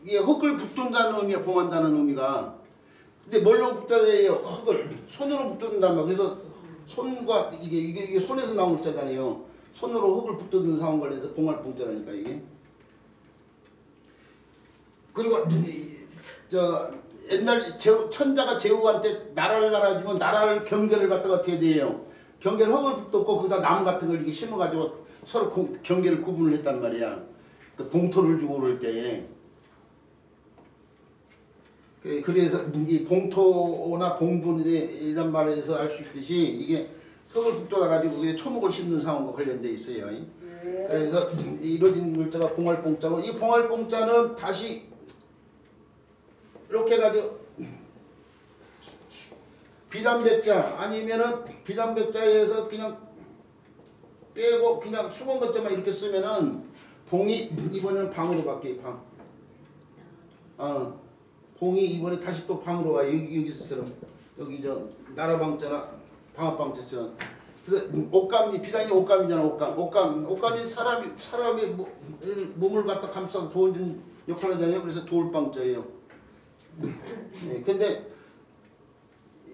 이게 흙을 북돋는다는 의미야. 봉한다는 의미가. 근데 뭘로 북돋아요? 흙을 손으로 북돋는단 말이야. 그래서 손과 이게 손에서 나온 글자잖아요. 손으로 흙을 북돋는 상황을 해서 봉할 봉자라니까 이게. 그리고 옛날 천자가 제후한테 나라를 나눠주면 나라를 경계를 갖다가 어떻게 돼요? 경계를 흙을 북돋고 거기다 나무 같은 걸 이렇게 심어가지고 서로 경계를 구분을 했단 말이야. 그 봉토를 주고 그럴 때. 그래서 이 봉토나 봉분이란 말에서 알 수 있듯이 이게 흙을 북돋아가지고 그게 초목을 심는 상황과 관련돼 있어요. 그래서 이루어진 글자가 봉할봉자고 이 봉할봉자는 다시 이렇게 해가지고 비단백자 아니면은 비단백자에서 그냥 빼고 그냥 수건것자만 이렇게 쓰면은 봉이 이번에는 방으로 바뀌어요. 방. 봉이 이번에 다시 또 방으로 와요. 여기서처럼 여기 저 나라방자나 방앗방자처럼. 그래서 옷감이 비단이 옷감이잖아. 옷감이 사람의 몸을 갖다 감싸서 도와주는 역할을 하잖아요. 그래서 돌방자예요. 네, 근데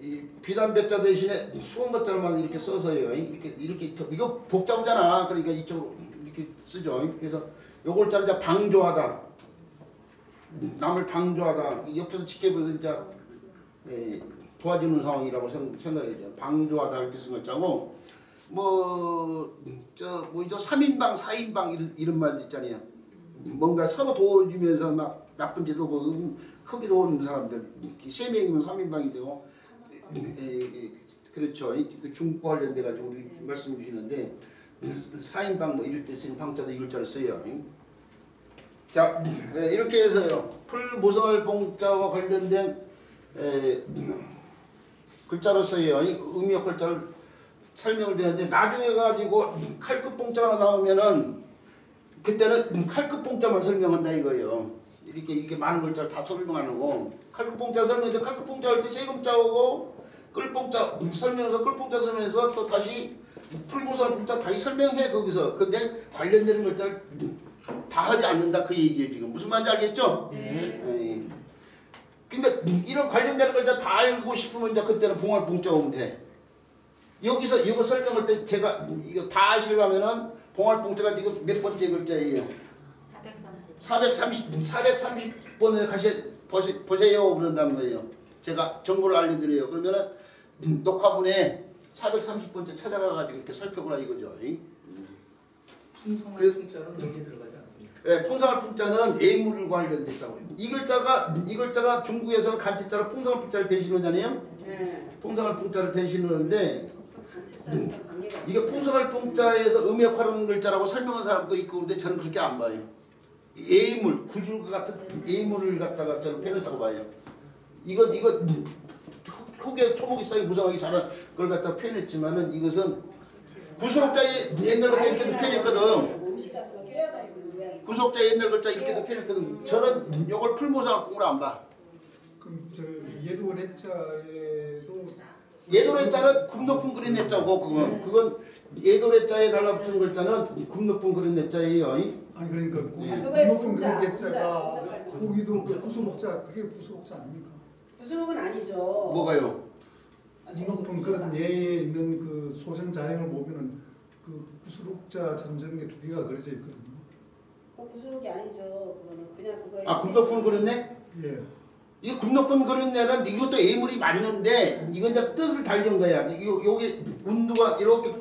이 비단백자 대신에 수건것자만 이렇게 써서요. 이렇게 이거 복잡하잖아. 그러니까 이쪽으로 이렇게 쓰죠. 그래서 요걸 자르자 방조하다. 남을 방조하다. 옆에서 지켜보면서 이제 도와주는 상황이라고 생각해요. 방조하다 할 때 쓴 글자고 저 3인방 4인방 이런 말도 있잖아요. 뭔가 서로 도와주면서 막 나쁜 짓도 하고 크게 도우는 사람들 3명이면 3인방이 되고 그렇죠. 그 중국 관련돼 가지고 우리 말씀 주시는데 4인방 뭐 이럴 때 쓰는 방자도 이걸 잘 써요. 자, 이렇게 해서요. 풀모성을 봉자와 관련된 글자로서요. 의미역 글자를 설명을 드렸는데 나중에 가지고 칼끝 봉자가 나오면은 그때는 칼끝 봉자만 설명한다 이거예요. 이렇게 많은 글자를 다 설명 안 하고 칼끝 봉자 설명해서 칼끝 봉자 할 때 세금자 오고 끌봉자 설명해서 끌봉자 설명해서 또 다시 풀모성을 봉자 다시 설명해 거기서. 근데 관련되는 글자를 다 하지 않는다 그 얘기예요. 지금 무슨 말인지 알겠죠? 네. 근데 이런 관련되는 걸 다 알고 싶으면 이제 그때는 봉할 봉자 오면 돼. 여기서 이거 설명할 때 제가 이거 다 아시려면은 봉할 봉자가 지금 몇 번째 글자예요? 430번에 보세요 그런다는 거예요. 제가 정보를 알려드려요. 그러면은 녹화본에 430번째 찾아가가지고 이렇게 살펴보라 이거죠. 풍성한 풍자는 여기 들어가지 않습니다. 네, 풍성할 풍자는 예물을 관련됐다고. 이 글자가 중국에서는 간티자로 풍성할 풍자를 대신하잖아요. 풍성할 풍자를 대신하는데 이게 풍성할 풍자에서 음역하는 글자라고 설명한 사람도 있고 그런데 저는 그렇게 안 봐요. 예물, 구슬 같은 예물을 갖다가 저는 펴냈다고 봐요. 이거 흙에 초목이 쌓이 무성하게 자란 걸 갖다 표현했지만은 이것은 구슬옥자의 옛날 글자 이렇게도 표현했거든. 구슬옥자 옛날 글자 이렇게도 표현했거든. 저는 이걸 풀모성학공으로 안 봐. 그럼 저 예도래자에도 예도래자는 굽높은 그린 내자고 그건 예도래자에 달라붙은 글자는 굽높은 그린 내자예요. 아니 그러니까 그거의 높은 풍자, 그런 개자가 풍자. 거기도 그 구슬옥자 그게 구슬옥자 아닙니까? 구슬옥은 아니죠. 뭐가요? 높은 그런 예에 있는 그 소생자형을 보면은 그 구슬옥자처럼 저런 게 두 개가 그려져 있거든요. 그 구슬옥이 아니죠. 그거는 그냥 그거에. 아 굽높은 그린 내? 예. 이거 굽높은 그린 내는 이것도 예물이 맞는데 이건 이제 뜻을 달린 거야. 요게 운두가 이렇게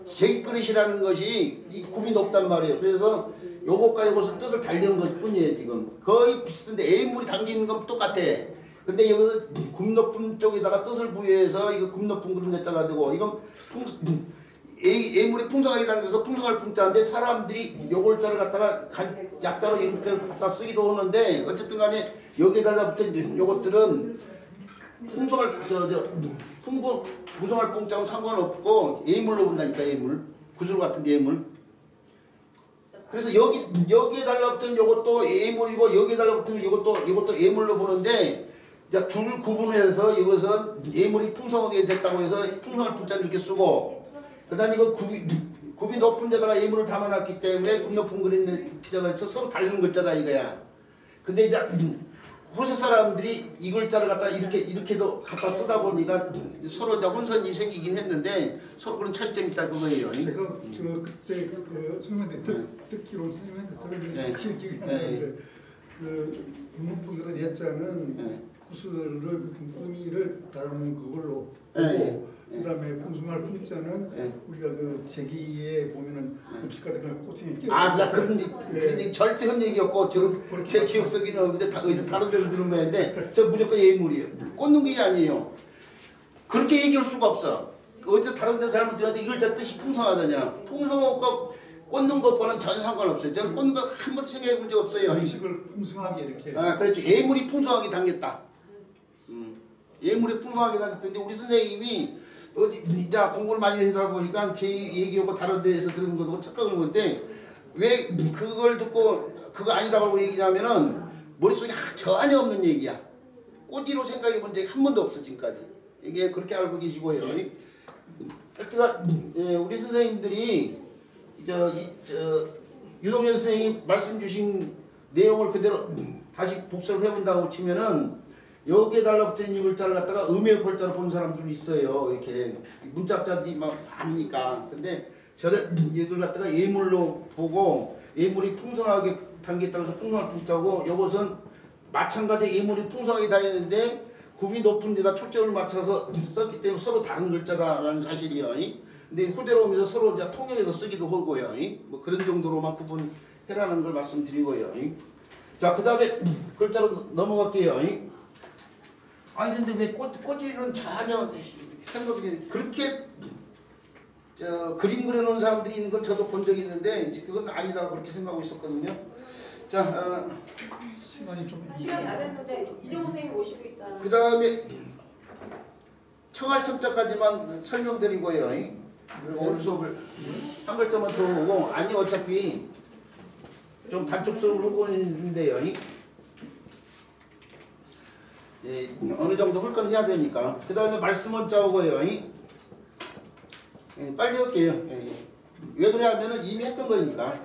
제그릇이라는 것이 이 굽이 높단 말이에요. 그래서 요것과 요것을 뜻을 달리는 것 뿐이에요. 지금 거의 비슷한데 예물이 담기는 건 똑같아. 근데 여기서 굽높은 쪽에다가 뜻을 부여해서 이거 굽높은 그런 데다가 되고 이건 예물이 풍성하게 담겨서 풍성할 풍자인데 사람들이 요글자를 갖다가 약자로 이렇게 갖다 쓰기도 하는데 어쨌든 간에 여기에 달라붙은 요것들은 풍성할 풍성할 풍자하고 상관없고 예물로 본다니까. 예물 구슬 같은 예물. 그래서 여기에 달라붙은 요것도 예물이고 여기에 달라붙은 요것도 예물로 보는데 자, 둘을 구분해서 이것은 예물이 풍성하게 됐다고 해서 풍성할 풍자를 이렇게 쓰고 그 다음에 이거 굽이 높은 데다가 예물을 담아놨기 때문에 굽 높은 그린 글자가 있어 서로 다른 글자다 이거야. 근데 이제 후세 사람들이 이 글자를 갖다 이렇게도 갖다 쓰다 보니까 서로 이제 혼선이 생기긴 했는데 서로 그런 차이점이 있다 그거예요. 제가 그때 그 선생님한테 듣기로 선생님한테 들으면서 기억이 안 나는데 그 높은 그런 예자는 구슬을 의미를 다루는 그걸로 보고 그다음에 풍성할 풍자는 우리가 그 제기에 보면은 음식 같은 걸 코팅에 끼워. 나 그런 얘기 절대 한 얘기였고 제 기억 속에는 없는데 어디서 다른 데서 들은 거였는데 저 무조건 예물이에요. 꽂는 게 아니에요. 그렇게 얘기할 수가 없어. 어디서 다른 데서 잘못 들었는데 이 글자 뜻이 풍성하다냐. 풍성하고 꽂는 것과는 전혀 상관없어요. 저는 꽂는 거 한 번도 생각해 본 적 없어요. 음식을 풍성하게 이렇게. 그렇죠. 예물이 풍성하게 담겼다. 예물이 풍성하게 나왔는데 우리 선생님이 어디 이제 공부를 많이 하다 보니까 제 얘기하고 다른 데에서 들은 것도 착각을 건데 왜 그걸 듣고 그거 아니라고 얘기하면은 머릿속에 전혀 없는 얘기야. 꼬지로 생각해 본 적이 한 번도 없어 지금까지. 이게 그렇게 알고 계시고요. 하여튼 우리 선생님들이 유동현 선생님 말씀 주신 내용을 그대로 다시 복습을 해본다고 치면은 여기에 달라붙은 이 글자를 갖다가 음의 글자로 본 사람들이 있어요. 이렇게 문짝자들이 막 많으니까. 근데 저는 이걸 갖다가 예물로 보고 예물이 풍성하게 담겼다고 해서 풍성할 풍자고 이것은 마찬가지 예물이 풍성하게 다니는데 굽이 높은 데다 초점을 맞춰서 썼기 때문에 서로 다른 글자다라는 사실이요. 근데 후대로 오면서 서로 이제 통역해서 쓰기도 하고요. 뭐 그런 정도로만 구분해라는 걸 말씀드리고요. 자, 그 다음에 글자로 넘어갈게요. 아니 근데 왜 꼬지는 전혀 생각이 그렇게 그림 그려놓은 사람들이 있는 걸 저도 본 적이 있는데 이제 그건 아니다 그렇게 생각하고 있었거든요. 자, 시간이 안 됐는데 이종호 선생님 모시고 있다. 그 다음에 청할청자까지만 설명드리고요. 오늘 수업을 한 글자만 들어보고 아니 어차피 좀 단축 수업을 하고 있는데요. 어느 정도 할 건 해야 되니까. 그 다음에 말씀은 짜오고요. 빨리 할게요. 왜 그러냐면은 이미 했던 거니까.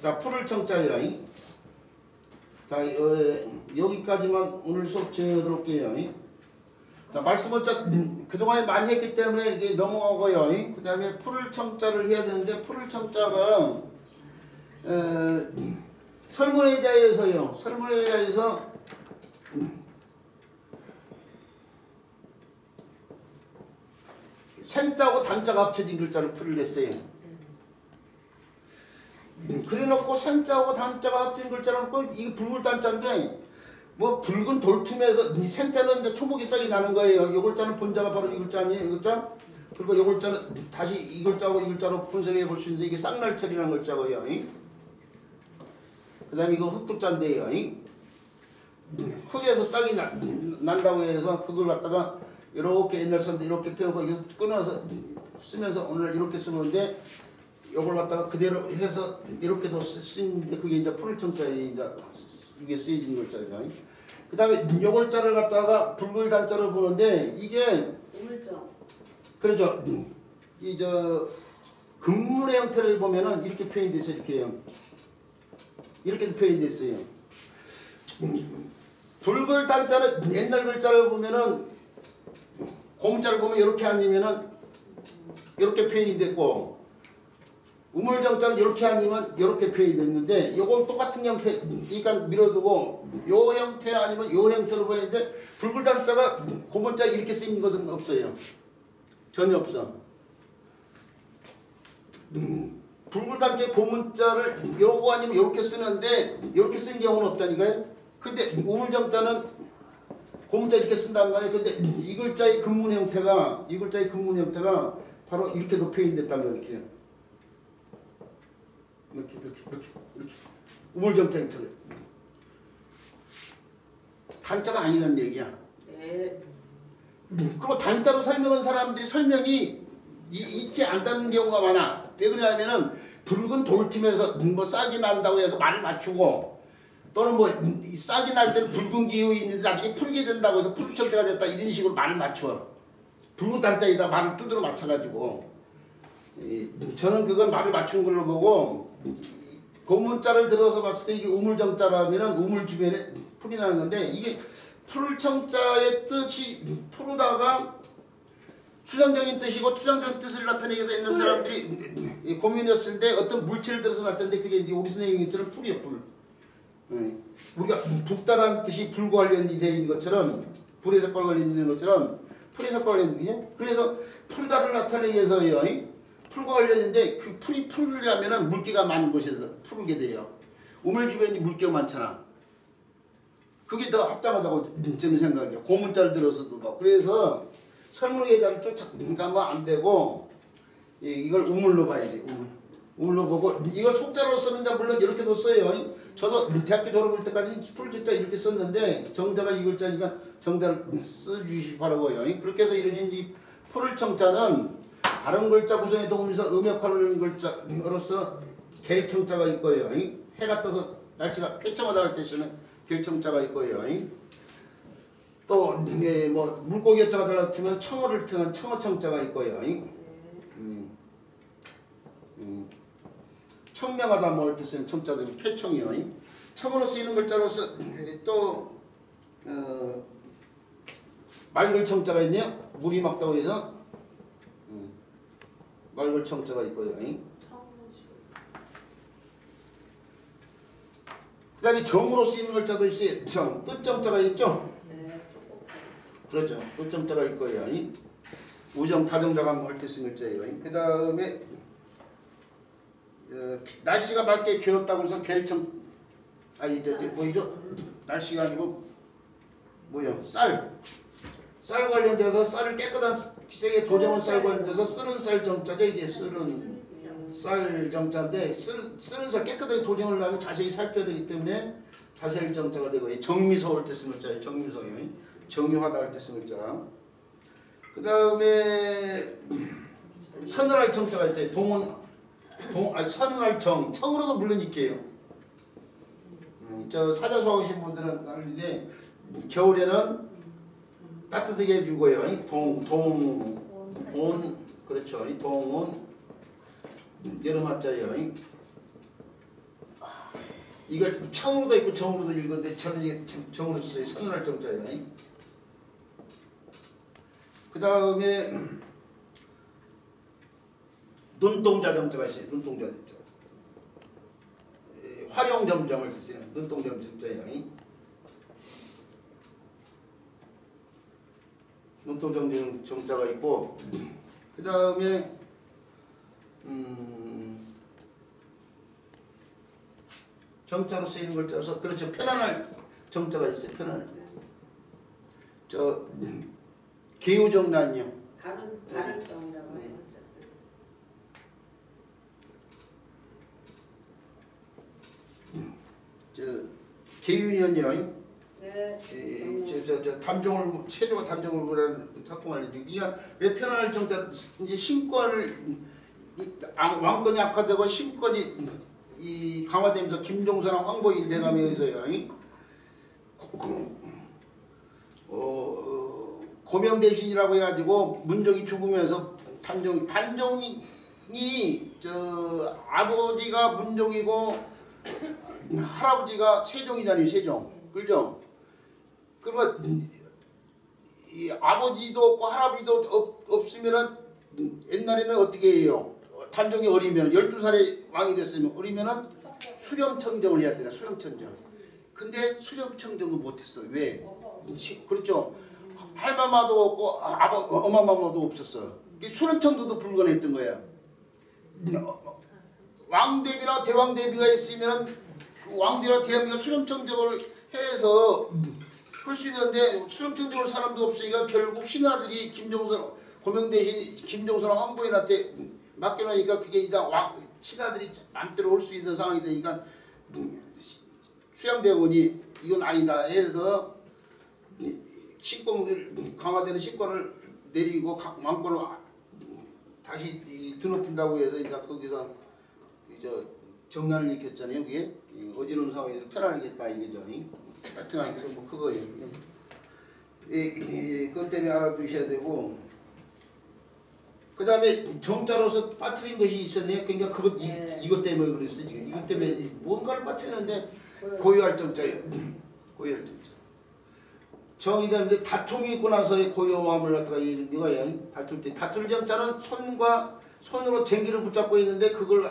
자, 풀을 청자요. 자, 여기까지만 오늘 수업 진행하도록 할게요. 자, 말씀은 짜 그동안에 많이 했기 때문에 이게 넘어가고요. 그 다음에 풀을 청자를 해야 되는데 풀을 청자가 설문의자에서요. 설문의자에서 생자하고 단자가 합쳐진 글자를 풀을 냈어요. 그래놓고 생자하고 단자가 합쳐진 글자를 놓고 이게 붉은 단자인데 뭐 붉은 돌틈에서 이 생자는 이제 초목이 싹이 나는 거예요. 이 글자는 본자가 바로 이 글자 아니에요? 이 글자? 그리고 이 글자는 다시 이 글자하고 이 글자로 분석해 볼 수 있는데 이게 쌍날철이라는 글자고요. 그 다음에 이거 흑두자인데요. 흙에서 싹이 난다고 해서 그걸 갖다가 이렇게 옛날 사람들 이렇게 펴고 이거 끊어서 쓰면서 오늘 이렇게 쓰는데 이걸 갖다가 그대로 해서 이렇게도 쓰는데 그게 이제 풀을 청자에 이제 이게 쓰여진 글자죠. 그 다음에 요 글자를 갖다가 붉은 단자로 보는데 이게 우물정. 그렇죠. 이 금문의 형태를 보면은 이렇게 표현이 됐어요. 이렇게요. 이렇게도 표현이 됐어요. 붉은 단자는 옛날 글자를 보면은 공자를 보면 이렇게 아니면은 이렇게 표현이 됐고 우물정자는 이렇게 아니면 이렇게 표현이 됐는데 요건 똑같은 형태 그러니까 밀어두고 요 형태 아니면 요 형태로 보이는데 붉은 단자가 고문자 이렇게 쓰인 것은 없어요. 전혀 없어. 붉은 단자의 고문자를 요거 아니면 요렇게 쓰는데 요렇게 쓰는 경우는 없다니까요. 근데 우물정자는 고문자 이렇게 쓴단 말이에요. 근데 이 글자의 근문 형태가 바로 이렇게 표현됐단 말이에요. 이렇게 우물정자 형태로 단자가 아니란 얘기야. 네. 그리고 단자로 설명한 사람들이 설명이 있지 않다는 경우가 많아. 왜 그러냐면은 붉은 돌틈에서 뭐 싹이 난다고 해서 말을 맞추고 또는 뭐 싹이 날 때는 붉은 기운이 있는데 나중에 풀게 된다고 해서 풀청자가 됐다 이런 식으로 말을 맞춰. 붉은 단자에다 말을 두드러 맞춰가지고 저는 그건 말을 맞춘 걸로 보고 고문자를 들어서 봤을 때 이게 우물정자라면 우물 주변에 풀이 나는 건데 이게 풀청자의 뜻이 푸르다가 추상적인 뜻이고 추상적인 뜻을 나타내기 위해서 옛날 사람들이 고민했을 때 어떤 물체를 들어서 나타냈는데 그게 이제 우리 선생님처럼 풀이요 풀. 우리가 붓다라는 뜻이 불과 관련이 되어 있는 것처럼 불의 색깔 관련이 있는 것처럼 풀의 색깔 관련이 있거든요. 그래서 풀다를 나타내기 위해서요. 풀과 관련인데 그 풀이 풀려면은 물기가 많은 곳에서 풀게 돼요. 우물 주변이 물기가 많잖아. 그게 더 합당하다고 저는 생각해요. 고문자를 들어서도 막. 그래서 설문의자를 쫓아가면 안 되고 이걸 우물로 봐야 돼. 우물로 보고 이걸 속자로 쓰는 자 물론 이렇게도 써요. 저도 대학교 졸업할 때까지 풀글자 이렇게 썼는데 정자가 이 글자니까 정자를 써주시기 바라고요. 그렇게 해서 이루어진 이 풀을 청자는 다른 글자 구성에 도움에서 음역하는 글자로서 갤청자가 있고요. 해가 떠서 날씨가 쾌청하다 할 때 쓰는 갤청자가 있고요. 또 뭐 물고기 여자가 달라붙으면 청어를 트는 청어청자가 있고요. 청명하다 뭘 뜻은 청자도 쾌청이요. 청으로 쓰이는 글자로서 또 맑을 청자가 있네요. 물이 맑다고 해서 맑을 청자가 있고요. 그 다음에 정으로 쓰이는 글자도 있어요. 정, 뜻정자가 있죠. 그렇죠. 뜻정자가 있고요. 우정, 다정다감 할 때 쓰는 글자예요. 그 다음에 날씨가 맑게 개었다고 해서 갤청 뭐이죠? 날씨가 아니고 뭐요? 쌀 관련돼서 쌀을 깨끗한 시장에 도정한 쌀 관련돼서 쓰는 쌀 정자죠. 이게 쓰는 쌀 정자인데 쓰는 쌀 깨끗하게 도정을 하면 자세히 살펴야 되기 때문에 자세히 정자가 되고 정미소 할 때 쓰는 글자예요. 정미소요. 정유하다 할 때 쓰는 글자. 그 다음에 서늘할 정자가 있어요. 서늘할 청으로도 물론 있게요. 저 사자수 하신 분들은 알는데 겨울에는 따뜻하게 해주고요. 온 그렇죠. 동은 여름 한자예요. 이걸 청으로도 있고 정으로도 읽었는데 저는 정으로 써요. 서늘할 정자예요. 그 다음에 눈동자 정자가 있어요. 눈동자 정자. 활용점정을 쓰는 눈동자 정자예요. 눈동자 정자가 있고 그 다음에 정자로 쓰이는 글자로서 그렇죠. 편안할 정자가 있어요. 편안할 저 개우정란요. 바른정이라고 하죠. 저 개윤이요. 네. 저 단종을 체조가 단종을 보라는 작품을 이게 왜 편안할 정자 이제 신권을 왕권이 악화되고 신권이 이 강화되면서 김종서랑 황보일 대감에 의해서요. 고명대신이라고 해가지고 문종이 죽으면서 단종이 저 아버지가 문종이고 할아버지가 세종이잖아요. 세종. 그죠? 그러면 이 아버지도 없고 할아버지도 없으면은 옛날에는 어떻게 해요? 단종이 어리면 12살에 왕이 됐으면 어리면은 수렴청정을 해야 되나? 수렴청정. 근데 수렴청정도 못했어. 왜? 그렇죠. 할마마도 없고 어마마마도 없었어. 수렴청정도 불가능했던 거야. 왕대비나 대왕대비가 있으면은 그 왕대나 대왕비가 수렴청정을 해서 할 수 있는데 수렴청정을 사람도 없으니까 결국 신하들이 고명대신 김종선 황보인한테 맡겨놓으니까 그게 이제 신하들이 마음대로 올 수 있는 상황이 되니까 수양대원이 이건 아니다 해서 신권을 강화되는 신권을 내리고 왕권을 다시 드높인다고 해서 이제 거기서 이제 정난을 일으켰잖아요. 그게 어지러운 상황에서 편안하겠다 이거죠. 하여튼 뭐 그거예요. 그것 때문에 알아두셔야 되고 그 다음에 정자로서 빠뜨린 것이 있었네요. 그러니까 이것 때문에 그랬어 지금. 이것 때문에 뭔가를 빠뜨리는데 고유할 정자예요. 고유할 정자. 정이 되는데 다툼이 있고 나서의 고요함을 갖다가 이거예요. 다툴 때 다툴 정자는 손으로 쟁기를 붙잡고 있는데 그걸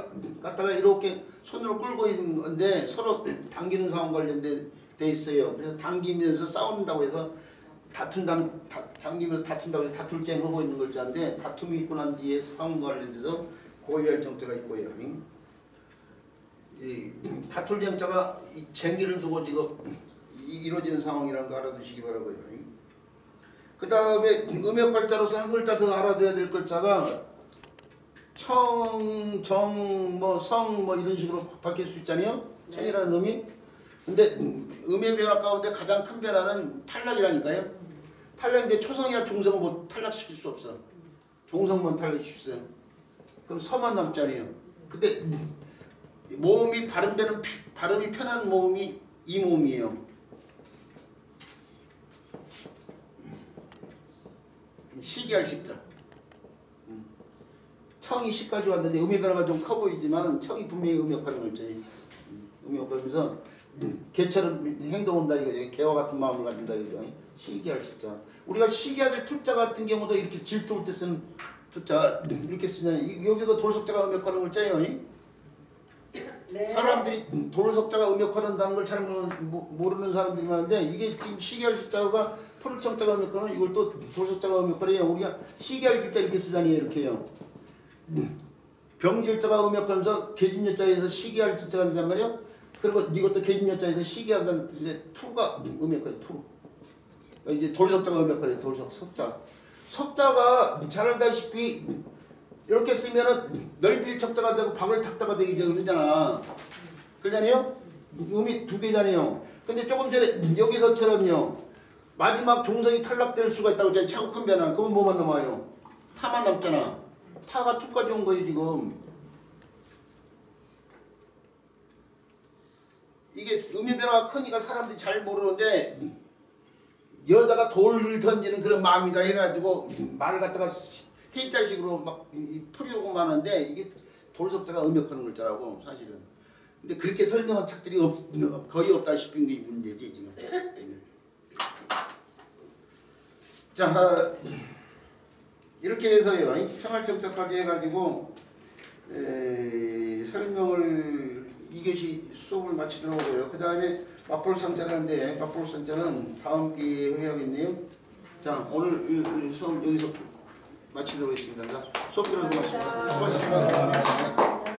갖다가 이렇게 손으로 끌고 있는 건데 서로 당기는 상황 관련돼 있어요. 그래서 당기면서 싸운다고 해서 당기면서 다툰다고 해서 다툴쟁 하고 있는 글자인데 다툼이 있고 난 뒤에 상황 관련돼서 고유할 정자가 있고요. 이 다툴 정자가 쟁기를 두고 지금 이루어지는 상황이라는 거 알아두시기 바라고요. 그 다음에 음역글자로서 한 글자 더 알아둬야 될 글자가 청, 정, 뭐 성, 뭐 이런 식으로 바뀔 수 있잖아요. 청이라는 놈이. 근데 음의 변화 가운데 가장 큰 변화는 탈락이라니까요. 탈락인데 초성이나 중성은 뭐 탈락시킬 수 없어. 종성만 탈락시킬 수 있어요. 그럼 서만 남자리요. 근데 모음이 발음되는 발음이 편한 모음이 이 모음이에요. 시기할 식자. 청이 시까지 왔는데 음의 변화가 좀 커 보이지만 청이 분명히 음역하는 글자예요. 음역하면서 개처럼 행동한다 이거죠. 개와 같은 마음을 가진다 이거죠. 시기할 식자. 우리가 시기할 될 투자 같은 경우도 이렇게 질투할 때 쓰는 투자 이렇게 쓰잖아요. 여기도 돌석자가 음역하는 글자예요. 네. 사람들이 돌석자가 음역하는다는 걸 잘 모르는 사람들이 많은데 이게 지금 시기할 식자가 풀정자가 음역하는 이걸 또 돌석자가 음역하래요. 우리가 시기할 글자 이렇게 쓰잖아요. 이렇게요. 병질자가 음역하면서 계집여자에서 시기할 글자가 된단 말이에요. 그리고 이것도 계집여자에서 시기한다는 뜻인데 투가 음역하죠. 투. 이제 돌석자가 음역하래요. 돌석자. 석자가 잘 알다시피 이렇게 쓰면은 넓힐 척자가 되고 박을 탁자가 되기 그러잖아. 그러잖아요? 음이 두 개잖아요. 근데 조금 전에 여기서처럼요. 마지막 종성이 탈락될 수가 있다고 했잖아요. 차고 큰 변화. 그러면 뭐만 남아요? 타만 남잖아. 타가 투까지 온 거예요 지금. 이게 음의 변화가 크니까 사람들이 잘 모르는데 여자가 돌을 던지는 그런 마음이다 해가지고 말을 갖다가 해자식으로 막 풀이오고 마는데 이게 돌석자가 음역하는 글자라고 사실은. 근데 그렇게 설명한 책들이 거의 없다시피 게 문제지 지금. 자 이렇게 해서요 청할정자까지 해가지고 설명을 2교시 수업을 마치도록 하고요. 그 다음에 맞볼상자라는데 맞볼상자는 다음 기회에 해야겠네요. 자 오늘 수업 여기서 마치도록 하겠습니다. 수업 들어서 고맙습니다. 수고하셨습니다.